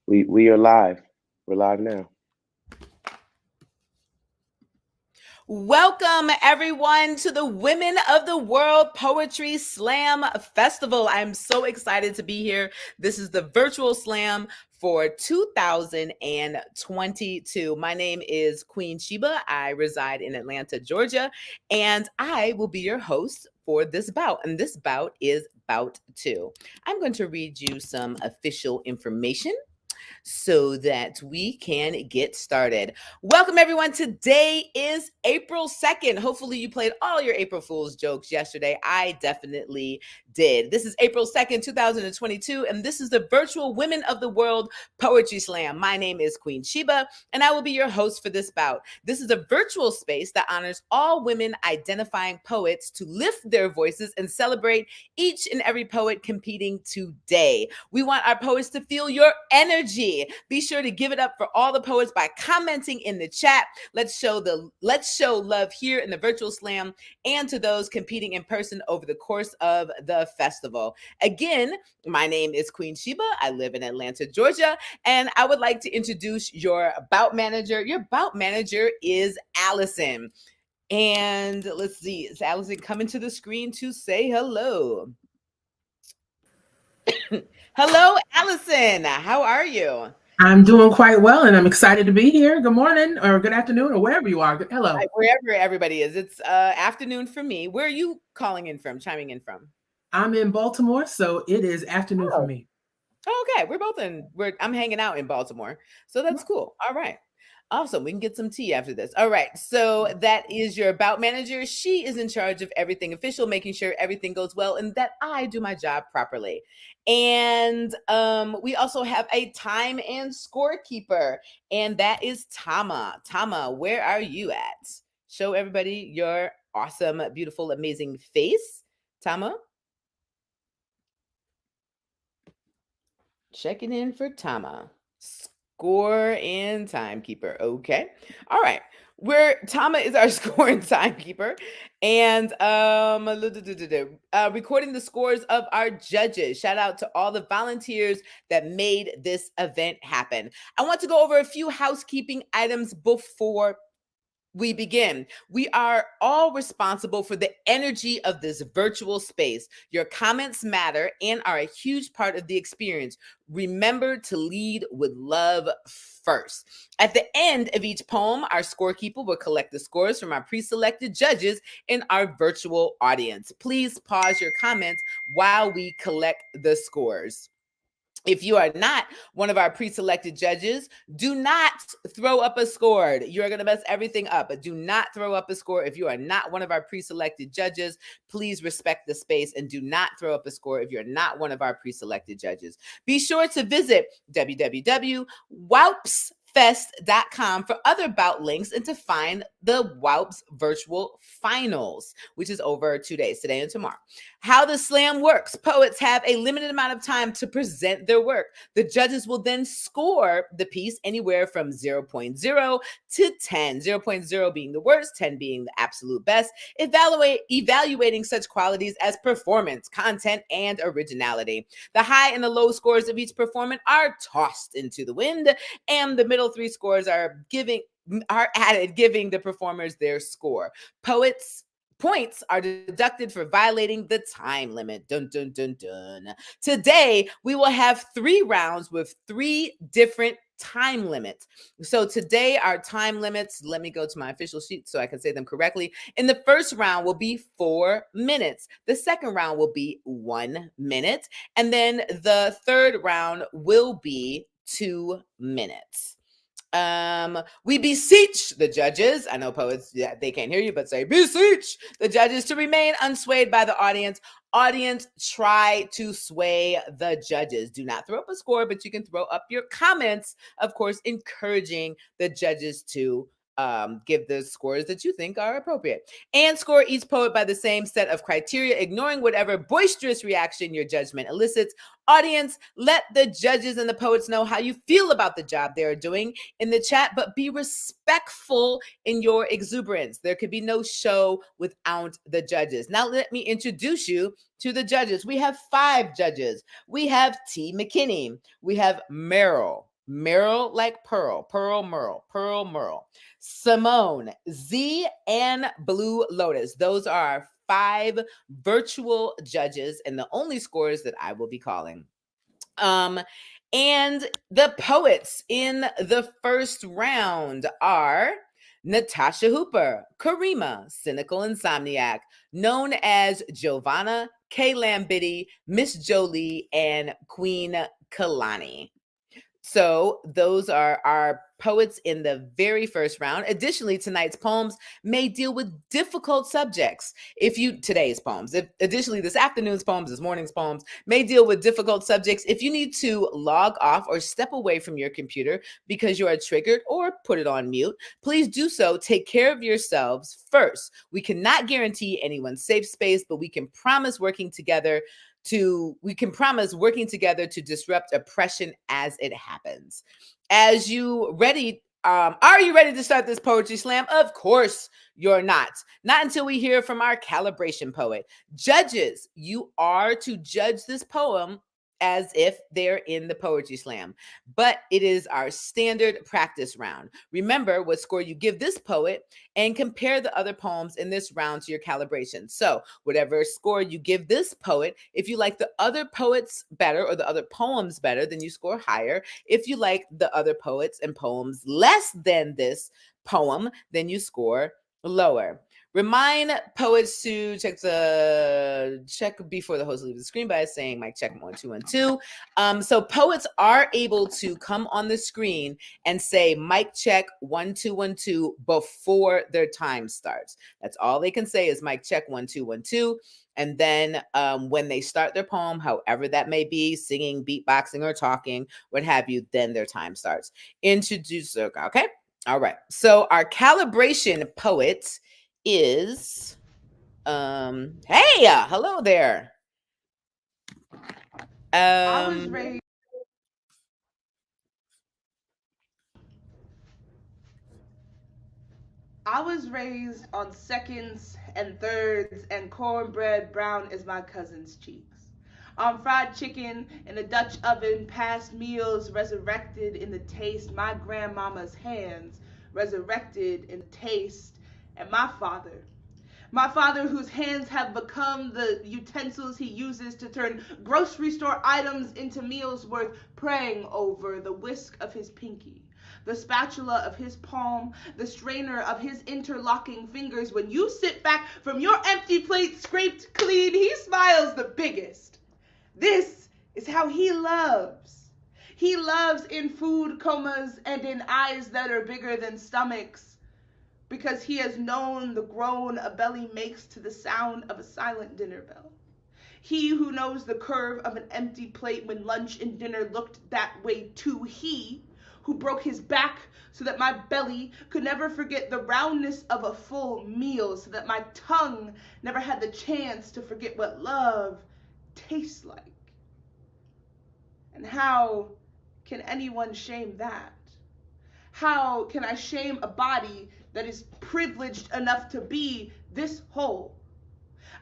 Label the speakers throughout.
Speaker 1: We are live. We're live now.
Speaker 2: Welcome, everyone, to the Women of the World Poetry Slam Festival. I'm so excited to be here. This is the virtual slam for 2022. My name is Queen Sheba. I reside in Atlanta, Georgia, and I will be your host for this bout. And this bout is Bout 2. I'm going to read you some official information so that we can get started. Welcome, everyone. Today is April 2nd. Hopefully, you played all your April Fool's jokes yesterday. I definitely did. This is April 2nd, 2022, and this is the virtual Women of the World Poetry Slam. My name is Queen Sheba, and I will be your host for this bout. This is a virtual space that honors all women identifying poets to lift their voices and celebrate each and every poet competing today. We want our poets to feel your energy. Be sure to give it up for all the poets by commenting in the chat. Let's show love here in the virtual slam and to those competing in person over the course of the festival. Again, my name is Queen Sheba. I live in Atlanta, Georgia, and I would like to introduce your bout manager. Your bout manager is Allison. And let's see, is Allison coming to the screen to say hello? Hello, Allison. How are you?
Speaker 3: I'm doing quite well, and I'm excited to be here. Good morning, or good afternoon, or wherever you are. Hello.
Speaker 2: Wherever everybody is. It's afternoon for me. Where are you calling in from, chiming in from?
Speaker 3: I'm in Baltimore, so it is afternoon for
Speaker 2: Oh,
Speaker 3: me.
Speaker 2: okay. I'm hanging out in Baltimore. So that's cool. All right. Awesome. We can get some tea after this. All right. So that is your bout manager. She is in charge of everything official, making sure everything goes well and that I do my job properly. And we also have a time and scorekeeper, and that is Tama. Tama, where are you at? Show everybody your awesome, beautiful, amazing face. Tama? Checking in for Tama. Score and timekeeper. Okay. All right. Where Tama is our score and timekeeper, and recording the scores of our judges. Shout out to all the volunteers that made this event happen. I want to go over a few housekeeping items before we begin. We are all responsible for the energy of this virtual space. Your comments matter and are a huge part of the experience. Remember to lead with love first. At the end of each poem, our scorekeeper will collect the scores from our pre-selected judges in our virtual audience. Please pause your comments while we collect the scores. If you are not one of our pre-selected judges, do not throw up a score. You're going to mess everything up, but do not throw up a score. If you are not one of our pre-selected judges, please respect the space and do not throw up a score if you're not one of our pre-selected judges. Be sure to visit www.wowpsfest.com for other bout links and to find the WOWPS virtual finals, which is over 2 days, today and tomorrow. How the slam works: poets have a limited amount of time to present their work. The judges will then score the piece anywhere from 0.0 to 10, 0.0 being the worst, 10 being the absolute best, evaluating such qualities as performance, content, and originality. The high and the low scores of each performance are tossed into the wind, and the middle three scores are added, giving the performers their score. Points are deducted for violating the time limit. Dun, dun, dun, dun. Today, we will have 3 rounds with 3 different time limits. So today, our time limits, let me go to my official sheet so I can say them correctly. In the first round will be 4 minutes. The second round will be 1 minute. And then the third round will be 2 minutes. We beseech the judges, I know poets, they can't hear you, but say beseech the judges to remain unswayed by the audience. Audience, try to sway the judges. Do not throw up a score, but you can throw up your comments, of course, encouraging the judges to give the scores that you think are appropriate. And score each poet by the same set of criteria, ignoring whatever boisterous reaction your judgment elicits. Audience, let the judges and the poets know how you feel about the job they are doing in the chat, but be respectful in your exuberance. There could be no show without the judges. Now let me introduce you to the judges. We have 5 judges. We have T. McKinney. We have Meryl. Meryl like Pearl, Pearl Merle, Pearl Merle. Simone, Z, and Blue Lotus. Those are our 5 virtual judges and the only scores that I will be calling. And the poets in the first round are Natasha Hooper, Karima, Cynical Insomniac, known as Giovanna, Kay Lambitti, Miss Jolie, and Queen Kalani. So those are our poets in the very first round. Additionally, tonight's poems may deal with difficult subjects. Today's poems, additionally, this afternoon's poems, this morning's poems may deal with difficult subjects. If you need to log off or step away from your computer because you are triggered, or put it on mute, please do so. Take care of yourselves first. We cannot guarantee anyone's safe space, but we can promise working together to disrupt oppression as it happens. Are you ready to start this poetry slam? Of course you're not. Not until we hear from our calibration poet. Judges, you are to judge this poem as if they're in the poetry slam, but it is our standard practice round. Remember what score you give this poet and compare the other poems in this round to your calibration. So whatever score you give this poet, if you like the other poets better or the other poems better, then you score higher. If you like the other poets and poems less than this poem, then you score lower. Remind poets to check before the host leaves the screen by saying mic check 1 2 1 2. So poets are able to come on the screen and say mic check 1 2 1 2 before their time starts. That's all they can say is mic check 1 2 1 2. And then when they start their poem, however that may be, singing, beatboxing, or talking, what have you, then their time starts. Okay. All right. So our calibration poet is hello there.
Speaker 4: I was raised on seconds and thirds and cornbread brown as my cousin's cheeks. On fried chicken in a Dutch oven, past meals resurrected in the taste, my grandmama's hands resurrected in the taste, and my father whose hands have become the utensils he uses to turn grocery store items into meals worth praying over, the whisk of his pinky, the spatula of his palm, the strainer of his interlocking fingers. When you sit back from your empty plate scraped clean, he smiles the biggest. This is how he loves. He loves in food comas and in eyes that are bigger than stomachs, because he has known the groan a belly makes to the sound of a silent dinner bell. He who knows the curve of an empty plate when lunch and dinner looked that way too. He who broke his back so that my belly could never forget the roundness of a full meal, so that my tongue never had the chance to forget what love tastes like. And how can anyone shame that? How can I shame a body that is privileged enough to be this whole?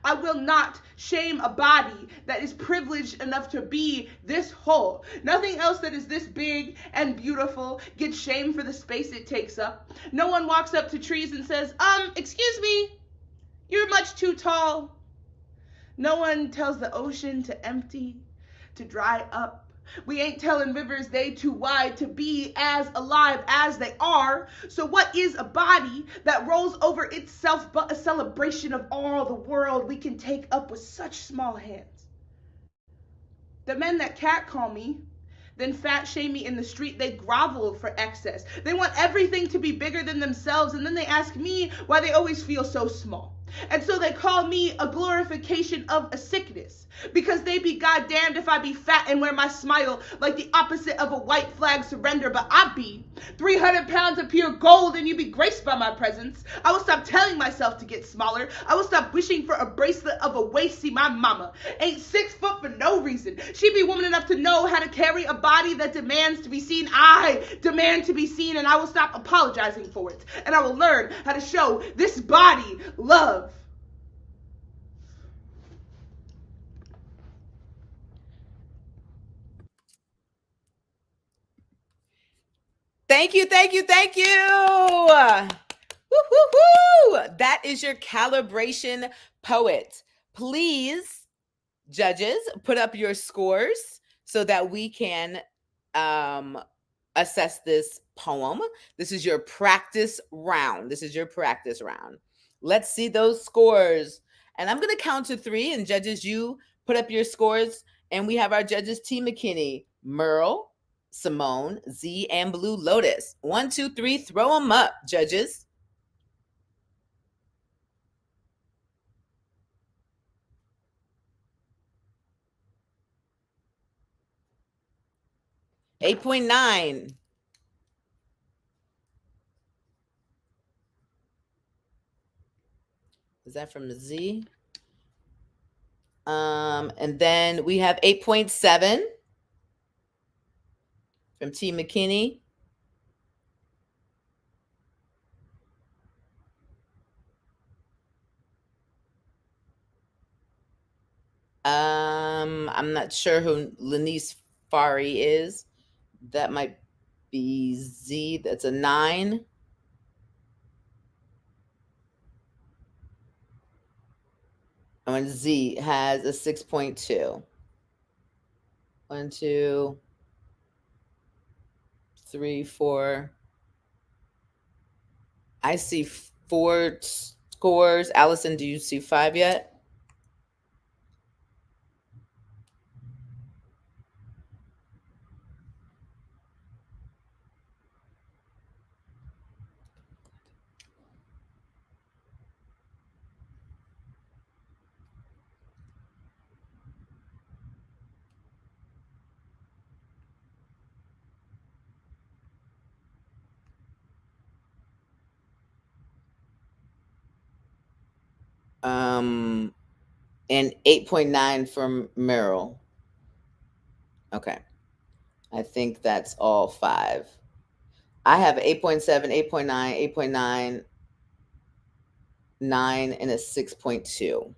Speaker 4: I will not shame a body that is privileged enough to be this whole. Nothing else that is this big and beautiful gets shamed for the space it takes up. No one walks up to trees and says, excuse me, you're much too tall. No one tells the ocean to empty, to dry up. We ain't telling rivers they too wide to be as alive as they are. So what is a body that rolls over itself but a celebration of all the world we can take up with such small hands? The men that catcall me, then fat shame me in the street, they grovel for excess. They want everything to be bigger than themselves, and then they ask me why they always feel so small. And so they call me a glorification of a sickness, because they be goddamned if I be fat and wear my smile like the opposite of a white flag surrender. But I be 300 pounds of pure gold and you be graced by my presence. I will stop telling myself to get smaller. I will stop wishing for a bracelet of a waist. See, my mama ain't 6 foot for no reason. She be woman enough to know how to carry a body that demands to be seen. I demand to be seen, and I will stop apologizing for it. And I will learn how to show this body love.
Speaker 2: Thank you. Woo, woo, woo. That is your calibration poet. Please, judges, put up your scores so that we can assess this poem. This is your practice round. Let's see those scores. And I'm going to count to 3. And judges, you put up your scores. And we have our judges, T. McKinney, Merle, Simone, Z, and Blue Lotus. 1, 2, 3, throw them up, judges. $8.9. Is that from Z? And then we have 8.7 from T. McKinney. I'm not sure who Lanice Fari is. That might be Z. That's a 9. And Z has a 6.2. 1, 2, 3, 4. I see 4 scores. Allison, do you see 5 yet? And 8.9 from Merrill. Okay. I think that's all 5. I have 8.7, 8.9, 8.9, 9, and a 6.2.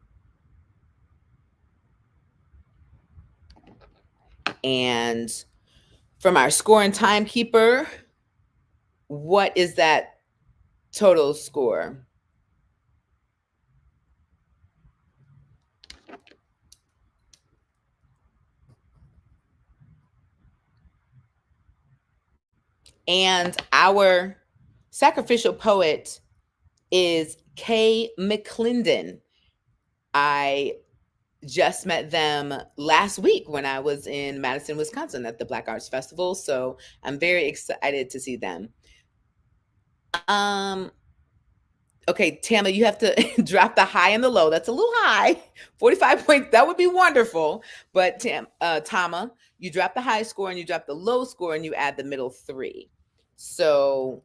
Speaker 2: And from our score and timekeeper, what is that total score? And our sacrificial poet is Kay McClendon. I just met them last week when I was in Madison, Wisconsin at the Black Arts Festival. So I'm very excited to see them. Okay, Tama, you have to drop the high and the low. That's a little high. 45 points. That would be wonderful. But Tama, you drop the high score and you drop the low score and you add the middle 3. So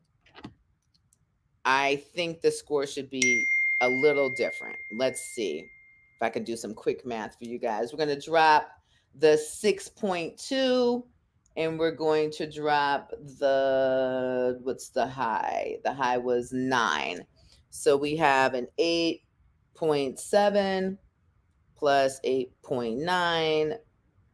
Speaker 2: I think the score should be a little different. Let's see if I can do some quick math for you guys. We're going to drop the 6.2 and we're going to drop the, what's the high? The high was 9. So we have an 8.7 plus 8.9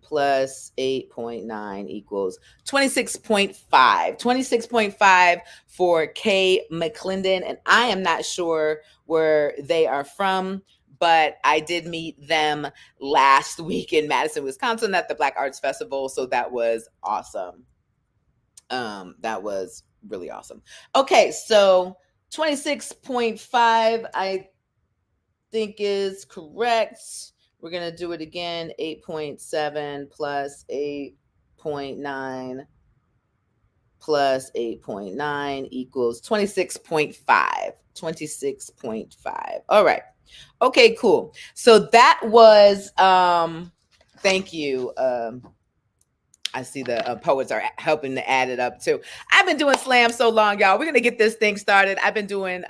Speaker 2: plus 8.9 equals 26.5. 26.5 for Kay McClendon. And I am not sure where they are from, but I did meet them last week in Madison, Wisconsin at the Black Arts Festival. So that was awesome. That was really awesome. Okay, so 26.5, I think is correct. We're going to do it again. 8.7 plus 8.9 plus 8.9 equals 26.5. 26.5. All right. Okay, cool. So that was, thank you. I see the poets are helping to add it up too. I've been doing slam so long, y'all. We're going to get this thing started. I've been doing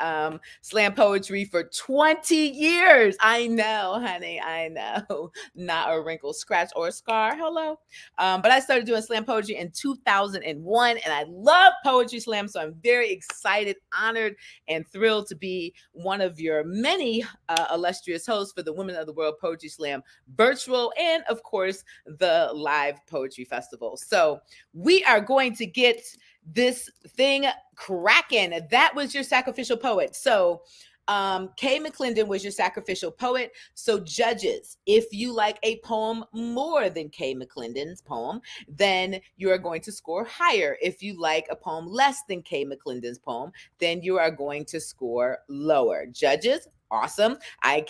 Speaker 2: slam poetry for 20 years. I know, honey. I know. Not a wrinkle, scratch, or scar. Hello. But I started doing slam poetry in 2001, and I love poetry slam. So I'm very excited, honored, and thrilled to be one of your many illustrious hosts for the Women of the World Poetry Slam virtual and, of course, the live poetry festival. So we are going to get this thing cracking. That was your sacrificial poet. So Kay McClendon was your sacrificial poet. So judges, if you like a poem more than Kay McClendon's poem, then you are going to score higher. If you like a poem less than Kay McClendon's poem, then you are going to score lower. Judges, awesome. I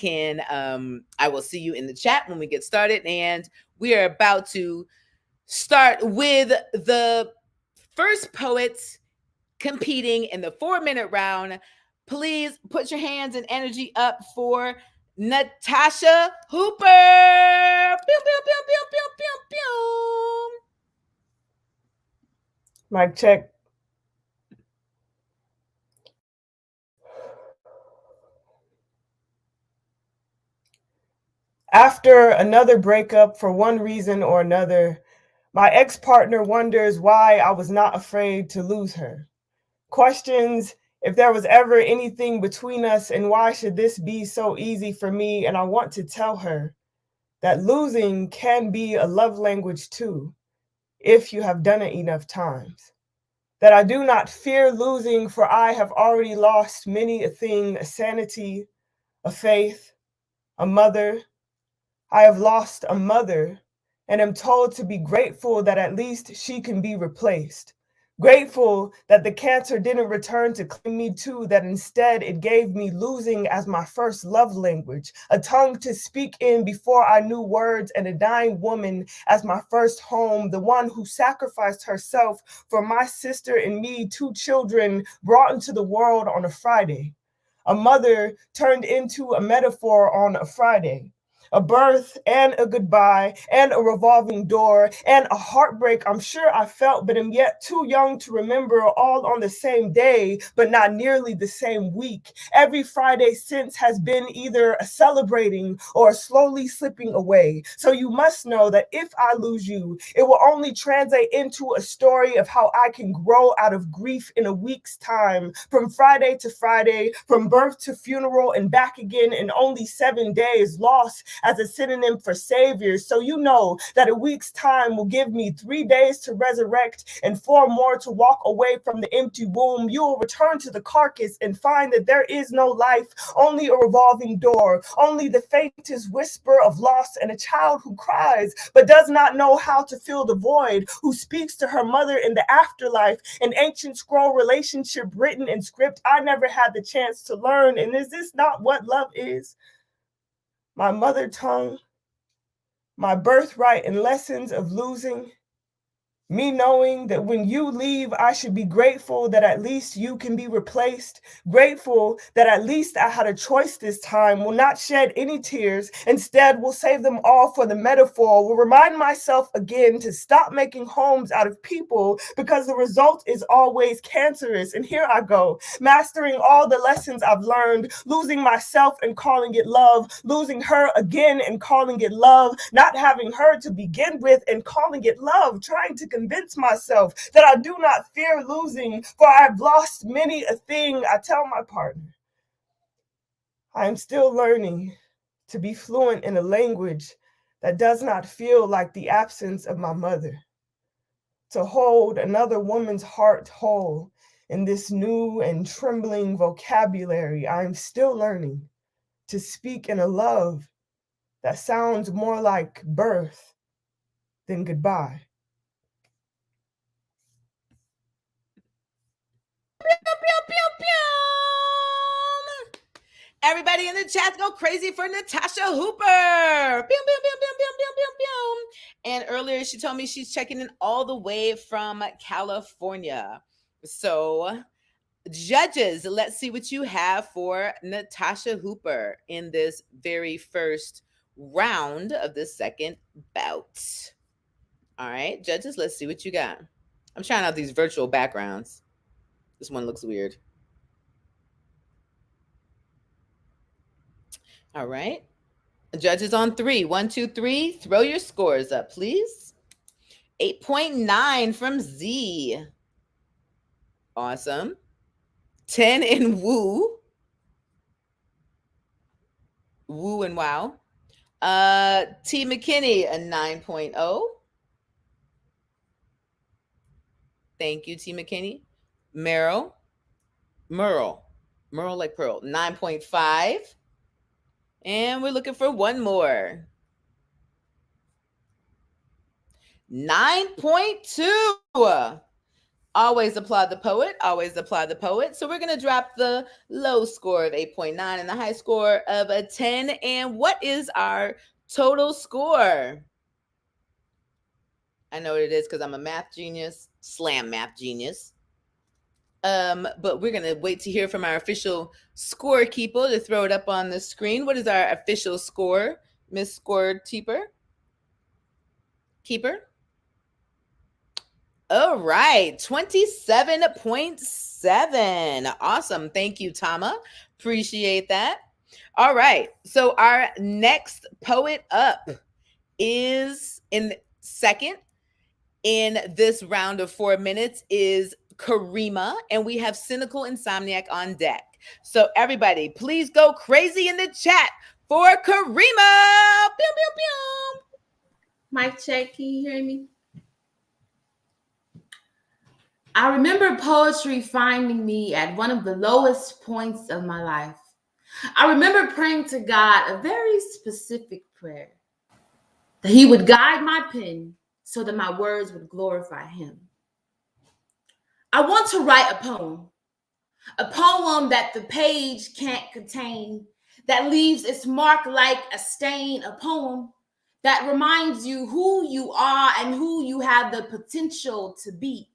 Speaker 2: will see you in the chat when we get started, and we are about to start with the first poets competing in the 4-minute round. Please put your hands and energy up for Natasha Hooper. Pew, pew, pew, pew, pew, pew, pew.
Speaker 5: Mic check. After another breakup for one reason or another, my ex-partner wonders why I was not afraid to lose her. Questions if there was ever anything between us and why should this be so easy for me, and I want to tell her that losing can be a love language too, if you have done it enough times. That I do not fear losing, for I have already lost many a thing, a sanity, a faith, a mother. I have lost a mother and am told to be grateful that at least she can be replaced. Grateful that the cancer didn't return to claim me too, that instead it gave me losing as my first love language, a tongue to speak in before I knew words, and a dying woman as my first home, the one who sacrificed herself for my sister and me, 2 children brought into the world on a Friday. A mother turned into a metaphor on a Friday. A birth and a goodbye and a revolving door and a heartbreak I'm sure I felt, but am yet too young to remember, all on the same day, but not nearly the same week. Every Friday since has been either a celebrating or a slowly slipping away. So you must know that if I lose you, it will only translate into a story of how I can grow out of grief in a week's time, from Friday to Friday, from birth to funeral and back again in only 7 days, lost as a synonym for savior. So you know that a week's time will give me 3 days to resurrect and 4 more to walk away from the empty womb. You will return to the carcass and find that there is no life, only a revolving door, only the faintest whisper of loss, and a child who cries but does not know how to fill the void, who speaks to her mother in the afterlife, an ancient scroll relationship written in script I never had the chance to learn. And is this not what love is? My mother tongue, my birthright and lessons of losing. Me knowing that when you leave, I should be grateful that at least you can be replaced. Grateful that at least I had a choice this time. Will not shed any tears. Instead, will save them all for the metaphor. Will remind myself again to stop making homes out of people, because the result is always cancerous. And here I go, mastering all the lessons I've learned, losing myself and calling it love, losing her again and calling it love, not having her to begin with and calling it love, trying to convince myself that I do not fear losing, for I have lost many a thing. I tell my partner, I am still learning to be fluent in a language that does not feel like the absence of my mother, to hold another woman's heart whole in this new and trembling vocabulary. I am still learning to speak in a love that sounds more like birth than goodbye.
Speaker 2: Everybody in the chat go crazy for Natasha Hooper. And earlier she told me she's checking in all the way from California. So judges, let's see what you have for Natasha Hooper in this very first round of the second bout. All right, judges, let's see what you got. I'm trying out these virtual backgrounds. This one looks weird. All right. Judges on 3. 1, 2, 3. Throw your scores up, please. 8.9 from Z. Awesome. 10 in Woo. Woo and Wow. T. McKinney, a 9.0. Thank you, T. McKinney. Merle like Pearl, 9.5. And we're looking for one more. 9.2. Always applaud the poet. Always applaud the poet. So we're going to drop the low score of 8.9 and the high score of a 10. And what is our total score? I know what it is because I'm a math genius, slam math genius. But we're going to wait to hear from our official scorekeeper to throw it up on the screen. What is our official score, Miss Scorekeeper? Keeper? All right, 27.7. Awesome. Thank you, Tama. Appreciate that. All right. So our next poet up is in second in this round of 4 minutes is Karima, and we have Cynical Insomniac on deck. So everybody, please go crazy in the chat for Karima. Pew, pew, pew.
Speaker 6: Mic check, can you hear me? I remember poetry finding me at one of the lowest points of my life. I remember praying to God a very specific prayer, that he would guide my pen so that my words would glorify him. I want to write a poem that the page can't contain, that leaves its mark like a stain, a poem that reminds you who you are and who you have the potential to be.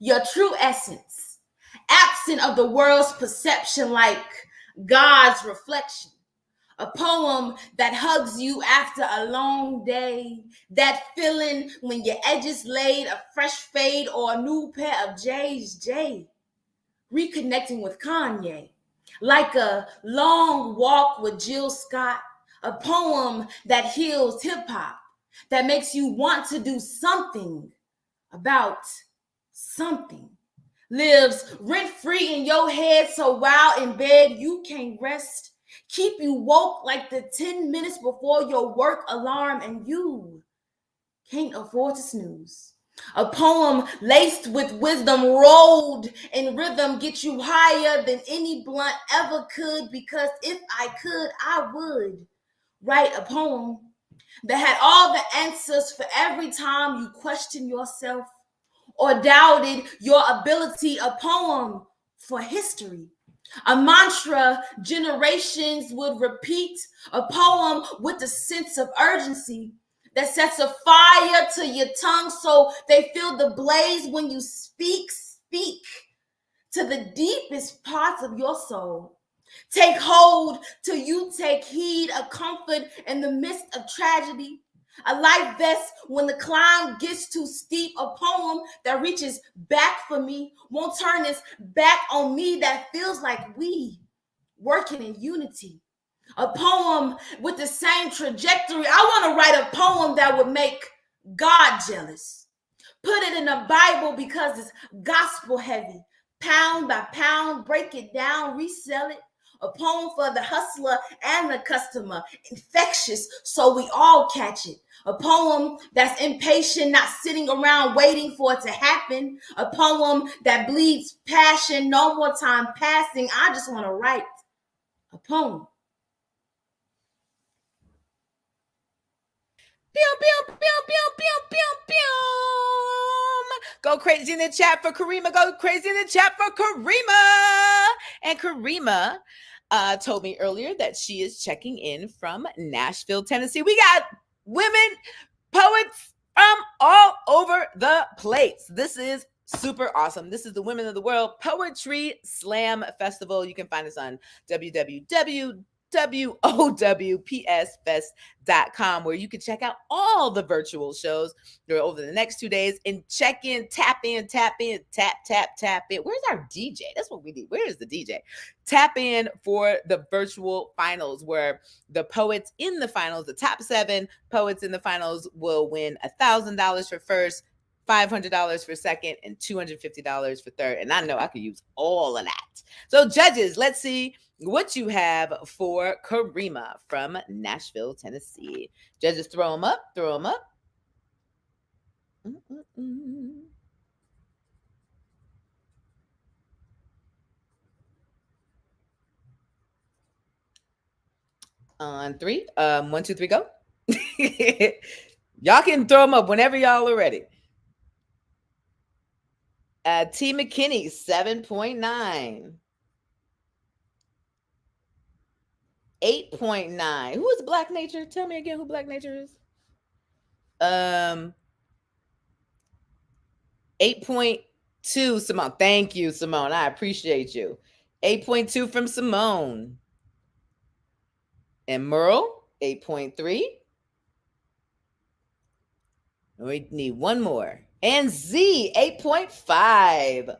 Speaker 6: Your true essence, absent of the world's perception like God's reflection. A poem that hugs you after a long day, that feeling when your edges laid, a fresh fade or a new pair of J's. Reconnecting with Kanye, like a long walk with Jill Scott, a poem that heals hip hop, that makes you want to do something about something, lives rent-free in your head, so while in bed you can't rest, keep you woke like the 10 minutes before your work alarm, and you can't afford to snooze. A poem laced with wisdom, rolled in rhythm, get you higher than any blunt ever could, because if I could, I would write a poem that had all the answers for every time you question yourself or doubted your ability, a poem for history, a mantra generations would repeat, a poem with a sense of urgency that sets a fire to your tongue so they feel the blaze when you speak to the deepest parts of your soul. Take hold till you take heed, a comfort in the midst of tragedy, a life vest when the climb gets too steep, a poem that reaches back for me, won't turn its back on me, that feels like we working in unity. A poem with the same trajectory. I want to write a poem that would make God jealous. Put it in the Bible because it's gospel heavy. Pound by pound, break it down, resell it. A poem for the hustler and the customer, infectious so we all catch it. A poem that's impatient, not sitting around waiting for it to happen. A poem that bleeds passion, no more time passing. I just want to write a poem.
Speaker 2: Pew, pew, pew, pew, pew, pew, pew. Go crazy in the chat for Karima. Go crazy in the chat for Karima. And Karima told me earlier that she is checking in from Nashville, Tennessee. We got women poets from all over the place. This is super awesome. This is the Women of the World Poetry Slam Festival. You can find us on www.WOWPSfest.com, where you can check out all the virtual shows over the next 2 days and check in, tap in, tap in, tap in. Where's our DJ? That's what we need. Where is the DJ? Tap in for the virtual finals, where the poets in the finals, the top 7 poets in the finals, will win $1,000 for first, $500 for second, and $250 for third. And I know I could use all of that. So judges, let's see what you have for Karima from Nashville, Tennessee. Judges, throw them up, throw them up. On 3. 1, 2, 3, go. Y'all can throw them up whenever y'all are ready. T. McKinney, 7.9. 8.9. Who is Black Nature? Tell me again who Black Nature is. 8.2, Simone. Thank you, Simone. I appreciate you. 8.2 from Simone. And Merle, 8.3. We need one more. And Z, 8.5.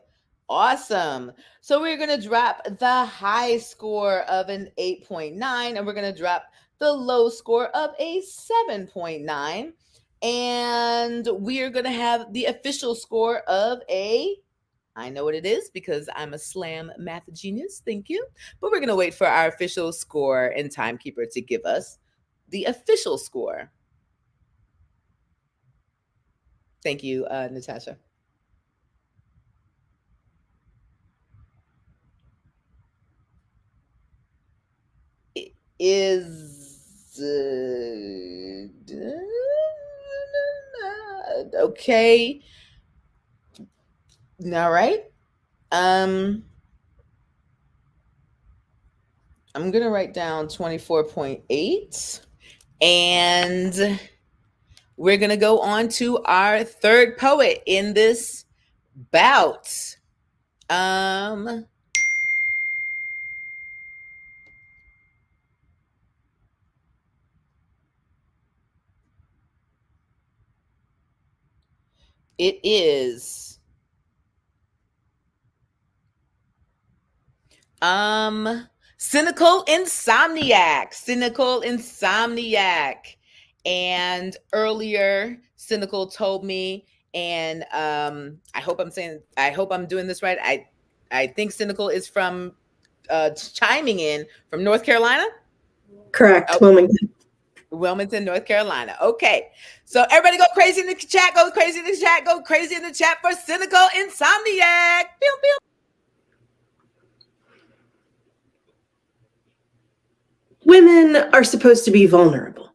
Speaker 2: Awesome. So we're going to drop the high score of an 8.9, and we're going to drop the low score of a 7.9. And we are going to have the official score of a, I know what it is because I'm a slam math genius. Thank you. But we're going to wait for our official score and timekeeper to give us the official score. Thank you, Natasha. It is okay. All right. I'm gonna write down 24.8, and we're going to go on to our third poet in this bout. It is Cynical Insomniac. And earlier, Cynical told me, and I hope I'm doing this right. I think Cynical is from chiming in from North Carolina.
Speaker 7: Correct.
Speaker 2: Okay. Wilmington, North Carolina. Okay. So everybody go crazy in the chat. Go crazy in the chat. Go crazy in the chat for Cynical Insomniac. Pew, pew.
Speaker 7: Women are supposed to be vulnerable.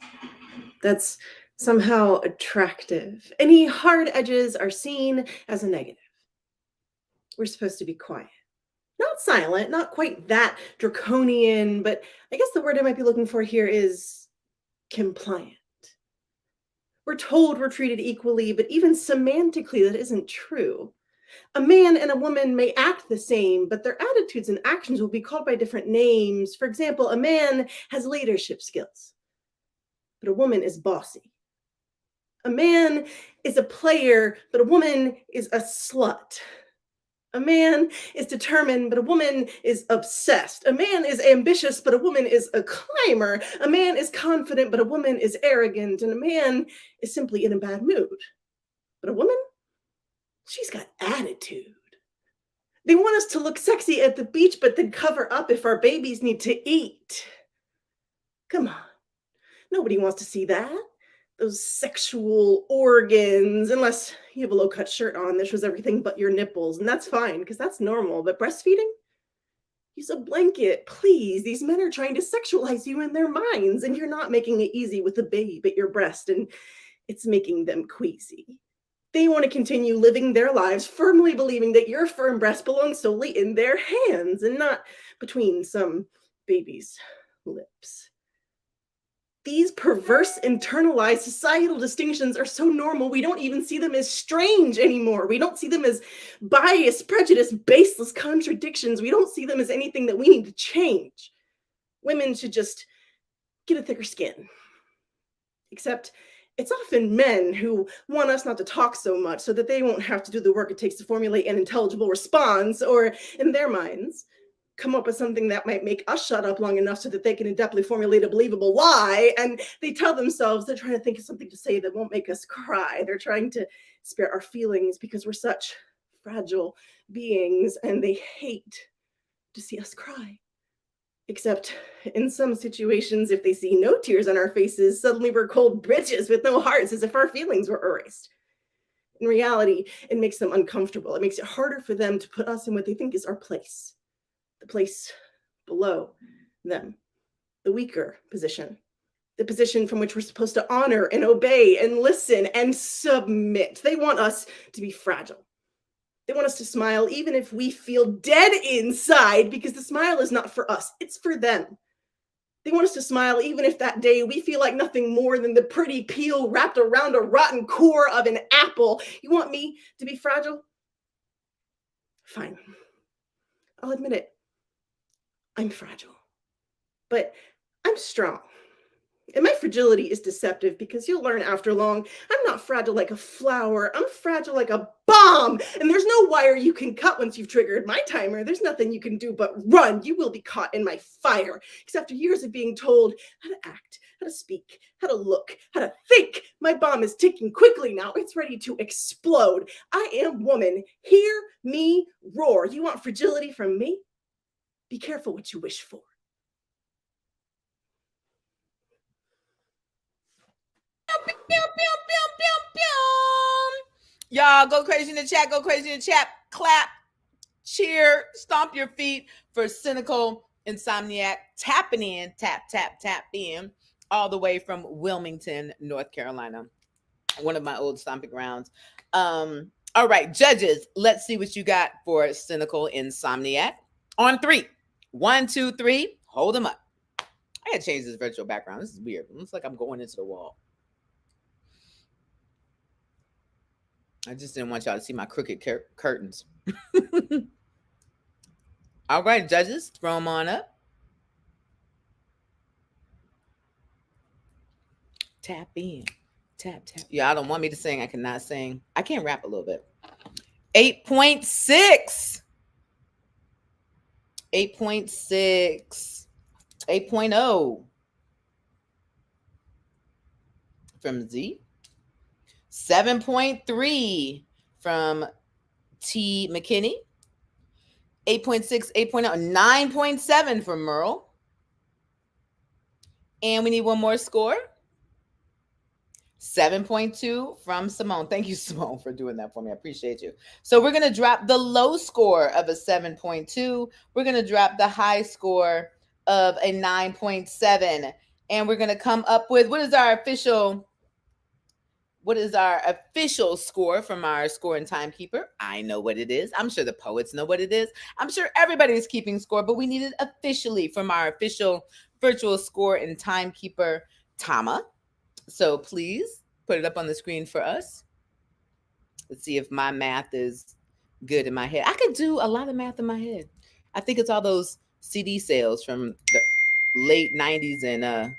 Speaker 7: That's somehow attractive. Any hard edges are seen as a negative. We're supposed to be quiet. Not silent, not quite that draconian, but I guess the word I might be looking for here is compliant. We're told we're treated equally, but even semantically, that isn't true. A man and a woman may act the same, but their attitudes and actions will be called by different names. For example, a man has leadership skills, but a woman is bossy. A man is a player, but a woman is a slut. A man is determined, but a woman is obsessed. A man is ambitious, but a woman is a climber. A man is confident, but a woman is arrogant. And a man is simply in a bad mood. But a woman, she's got attitude. They want us to look sexy at the beach, but then cover up if our babies need to eat. Come on. Nobody wants to see that. Those sexual organs, unless you have a low-cut shirt on that shows everything but your nipples, and that's fine, because that's normal. But breastfeeding? Use a blanket, please. These men are trying to sexualize you in their minds, and you're not making it easy with a babe at your breast, and it's making them queasy. They want to continue living their lives firmly believing that your firm breast belongs solely in their hands and not between some baby's lips. These perverse, internalized societal distinctions are so normal, we don't even see them as strange anymore. We don't see them as bias, prejudice, baseless contradictions. We don't see them as anything that we need to change. Women should just get a thicker skin. Except it's often men who want us not to talk so much so that they won't have to do the work it takes to formulate an intelligible response, or in their minds, come up with something that might make us shut up long enough so that they can adeptly formulate a believable lie. And they tell themselves they're trying to think of something to say that won't make us cry. They're trying to spare our feelings because we're such fragile beings and they hate to see us cry. Except in some situations, if they see no tears on our faces, suddenly we're cold britches with no hearts, as if our feelings were erased. In reality, it makes them uncomfortable. It makes it harder for them to put us in what they think is our place. The place below them. the weaker position, the position from which we're supposed to honor and obey and listen and submit. They want us to be fragile. They want us to smile even if we feel dead inside, because the smile is not for us, it's for them. They want us to smile even if that day we feel like nothing more than the pretty peel wrapped around a rotten core of an apple. You want me to be fragile? Fine. I'll admit it. I'm fragile. But I'm strong. And my fragility is deceptive, because you'll learn after long, I'm not fragile like a flower. I'm fragile like a bomb. And there's no wire you can cut once you've triggered my timer. There's nothing you can do but run. You will be caught in my fire. Because after years of being told how to act, how to speak, how to look, how to think, my bomb is ticking quickly now. It's ready to explode. I am woman. Hear me roar. You want fragility from me? Be careful what you wish for.
Speaker 2: Y'all go crazy in the chat, go crazy in the chat, clap, cheer, stomp your feet for Cynical Insomniac, tapping in, tap in, all the way from Wilmington, North Carolina, one of my old stomping grounds. All right, judges, let's see what you got for Cynical Insomniac. On 3, 1, 2, 3, hold them up. I gotta change this virtual background. This is weird. It looks like I'm going into the wall. I just didn't want y'all to see my crooked curtains. All right, judges, throw them on up. Tap in, tap. Y'all don't want me to sing. I cannot sing. I can rap a little bit. 8.6. 8.6. 8.0 from Z. 7.3 from T. McKinney. 8.6, 8.0, 9.7 from Merle. And we need one more score. 7.2 from Simone. Thank you, Simone, for doing that for me. I appreciate you. So we're going to drop the low score of a 7.2. We're going to drop the high score of a 9.7. And we're going to come up with, what is our official score from our score and timekeeper? I know what it is. I'm sure the poets know what it is. I'm sure everybody's keeping score, but we need it officially from our official virtual score and timekeeper, Tama. So please put it up on the screen for us. Let's see if my math is good in my head. I could do a lot of math in my head. I think it's all those CD sales from the late 90s and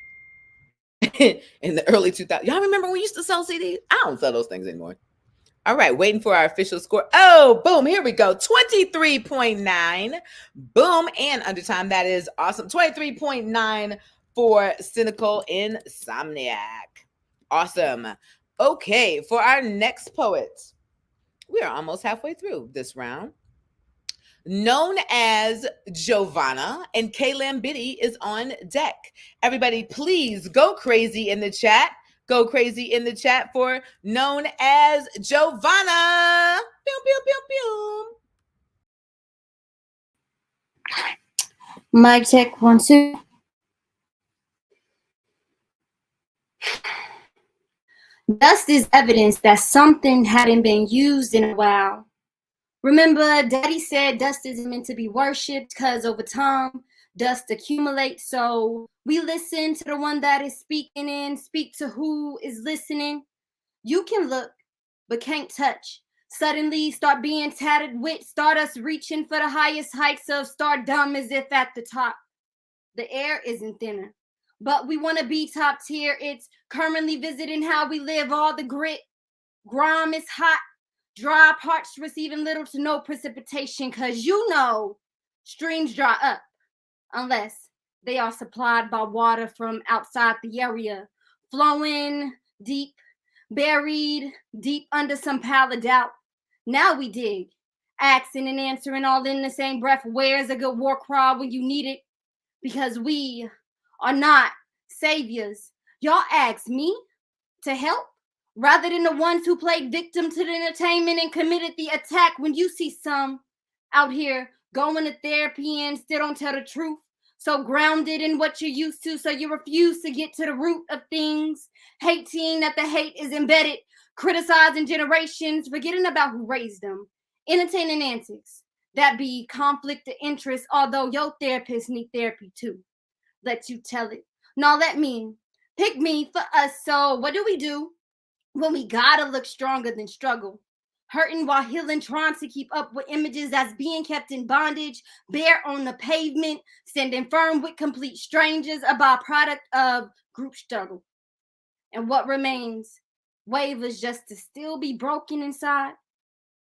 Speaker 2: in the early 2000s. Y'all remember we used to sell CDs? I don't sell those things anymore. All right, waiting for our official score. Oh, boom, here we go. 23.9. Boom, and under time, that is awesome. 23.9 for Cynical Insomniac. Awesome. Okay, for our next poet, we are almost halfway through this round. Known as Giovanna, and Kaylin Biddy is on deck. Everybody, please go crazy in the chat. Go crazy in the chat for known as Giovanna. Pew, pew, pew, pew.
Speaker 8: Mic check 1, 2. Dust is evidence that something hadn't been used in a while. Remember, Daddy said dust isn't meant to be worshipped because over time, dust accumulates. So we listen to the one that is speaking and speak to who is listening. You can look, but can't touch. Suddenly start being tattered with, start us reaching for the highest heights of stardom as if at the top. The air isn't thinner, but we want to be top tier. It's currently visiting how we live. All the grit, grime is hot. Dry parts receiving little to no precipitation, because you know streams dry up unless they are supplied by water from outside the area, flowing deep, buried deep under some pile of doubt. Now we dig, asking and answering all in the same breath. Where's a good war cry when you need it? Because we are not saviors. Y'all ask me to help, rather than the ones who played victim to the entertainment and committed the attack. When you see some out here going to therapy and still don't tell the truth, So grounded in what you're used to, so you refuse to get to the root of things. Hating that the hate is embedded, criticizing generations, forgetting about who raised them. Entertaining antics that be conflict of interest, although your therapist need therapy too. Let you tell it. No, let me. Pick me for us. So what do when we gotta look stronger than struggle? Hurting while healing, trying to keep up with images that's being kept in bondage, bare on the pavement, standing firm with complete strangers, a byproduct of group struggle. And what remains? Wavers just to still be broken inside.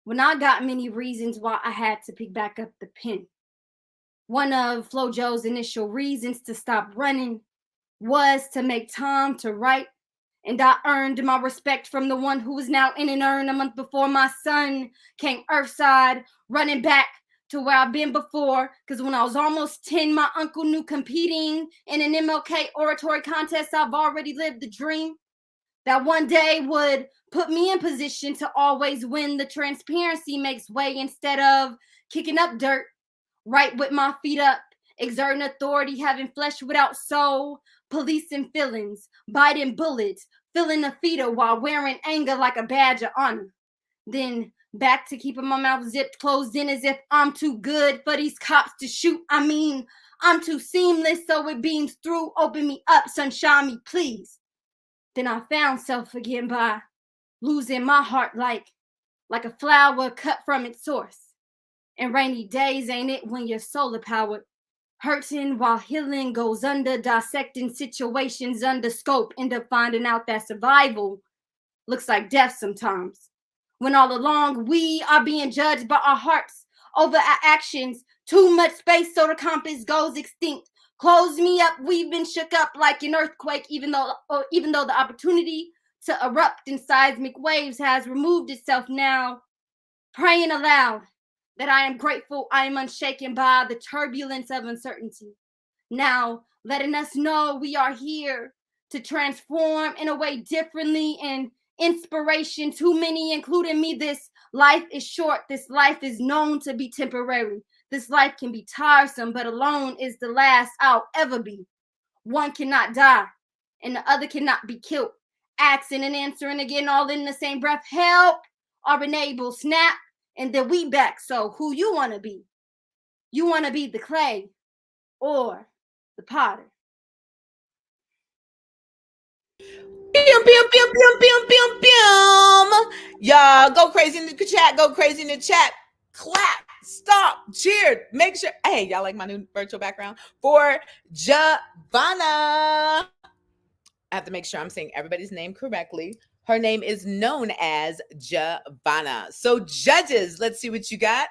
Speaker 8: When I got many reasons why I had to pick back up the pen. One of FloJo's initial reasons to stop running was to make time to write. And I earned my respect from the one who was now in an urn a month before my son came earthside, running back to where I've been before. Because when I was almost 10, my uncle knew competing in an MLK oratory contest, I've already lived the dream that one day would put me in position to always win. The transparency makes way instead of kicking up dirt, right with my feet up, exerting authority, having flesh without soul, policing feelings, biting bullets, filling a feeder while wearing anger like a badge of honor. Then back to keeping my mouth zipped closed in as if I'm too good for these cops to shoot. I mean, I'm too seamless so it beams through. Open me up, sunshine me, please. Then I found self again by losing my heart like a flower cut from its source. And rainy days, ain't it, when you're solar powered? Hurting while healing goes under, dissecting situations under scope, end up finding out that survival looks like death sometimes. When all along we are being judged by our hearts over our actions, too much space so the compass goes extinct. Close me up, we've been shook up like an earthquake, even though the opportunity to erupt in seismic waves has removed itself now. Praying aloud that I am grateful, I am unshaken by the turbulence of uncertainty. Now, letting us know we are here to transform in a way differently and inspiration. Too many, including me, this life is short. This life is known to be temporary. This life can be tiresome, but alone is the last I'll ever be. One cannot die, and the other cannot be killed. Asking and answering again, all in the same breath. Help or enable, snap, and then we back. So who you want to be? You want to be the clay or the potter?
Speaker 2: Pew, pew, pew, pew, pew, pew, pew. Y'all go crazy in the chat. Go crazy in the chat. Clap, stop, cheer. Make sure. Hey, y'all like my new virtual background for Javana. I have to make sure I'm saying everybody's name correctly. Her name is known as Javana. So judges, let's see what you got.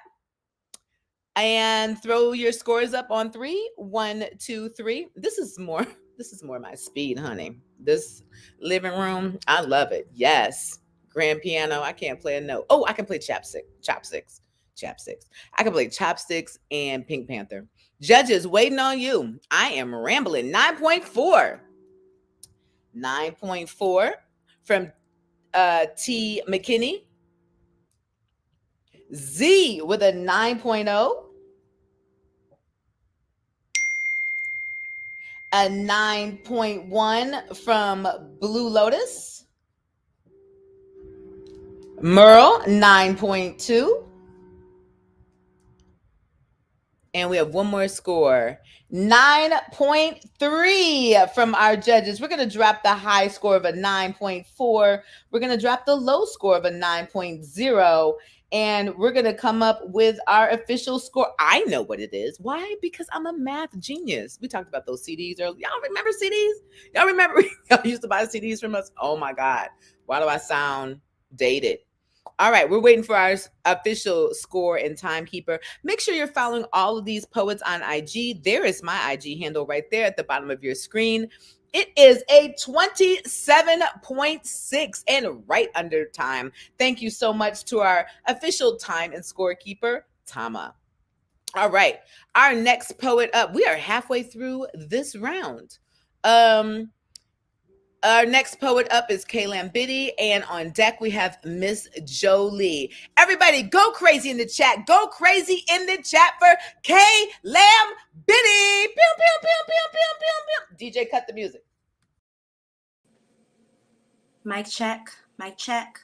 Speaker 2: And throw your scores up on 3. 1, 2, 3. This is more my speed, honey. This living room, I love it. Yes. Grand piano. I can't play a note. Oh, I can play chopsticks. I can play chopsticks and Pink Panther. Judges, waiting on you. I am rambling. 9.4. 9.4 from T. McKinney. Z with a 9.0. A 9.1 from Blue Lotus. Merle, 9.2. And we have one more score, 9.3 from our judges. We're going to drop the high score of a 9.4. We're going to drop the low score of a 9.0. And we're going to come up with our official score. I know what it is. Why? Because I'm a math genius. We talked about those CDs earlier. Y'all remember CDs? Y'all remember y'all used to buy CDs from us? Oh my God. Why do I sound dated? All right, we're waiting for our official score and timekeeper. Make sure you're following all of these poets on IG. There is my IG handle right there at the bottom of your screen. It is a 27.6 and right under time. Thank you so much to our official time and scorekeeper, Tama. All right, our next poet up. We are halfway through this round. Our next poet up is K. Lam Biddy, and on deck we have Miss Jolie. Everybody, go crazy in the chat. Go crazy in the chat for K. Lam Biddy. Pew, pew, pew, pew, pew, pew, pew. DJ, cut the music.
Speaker 9: Mic check. Mic check.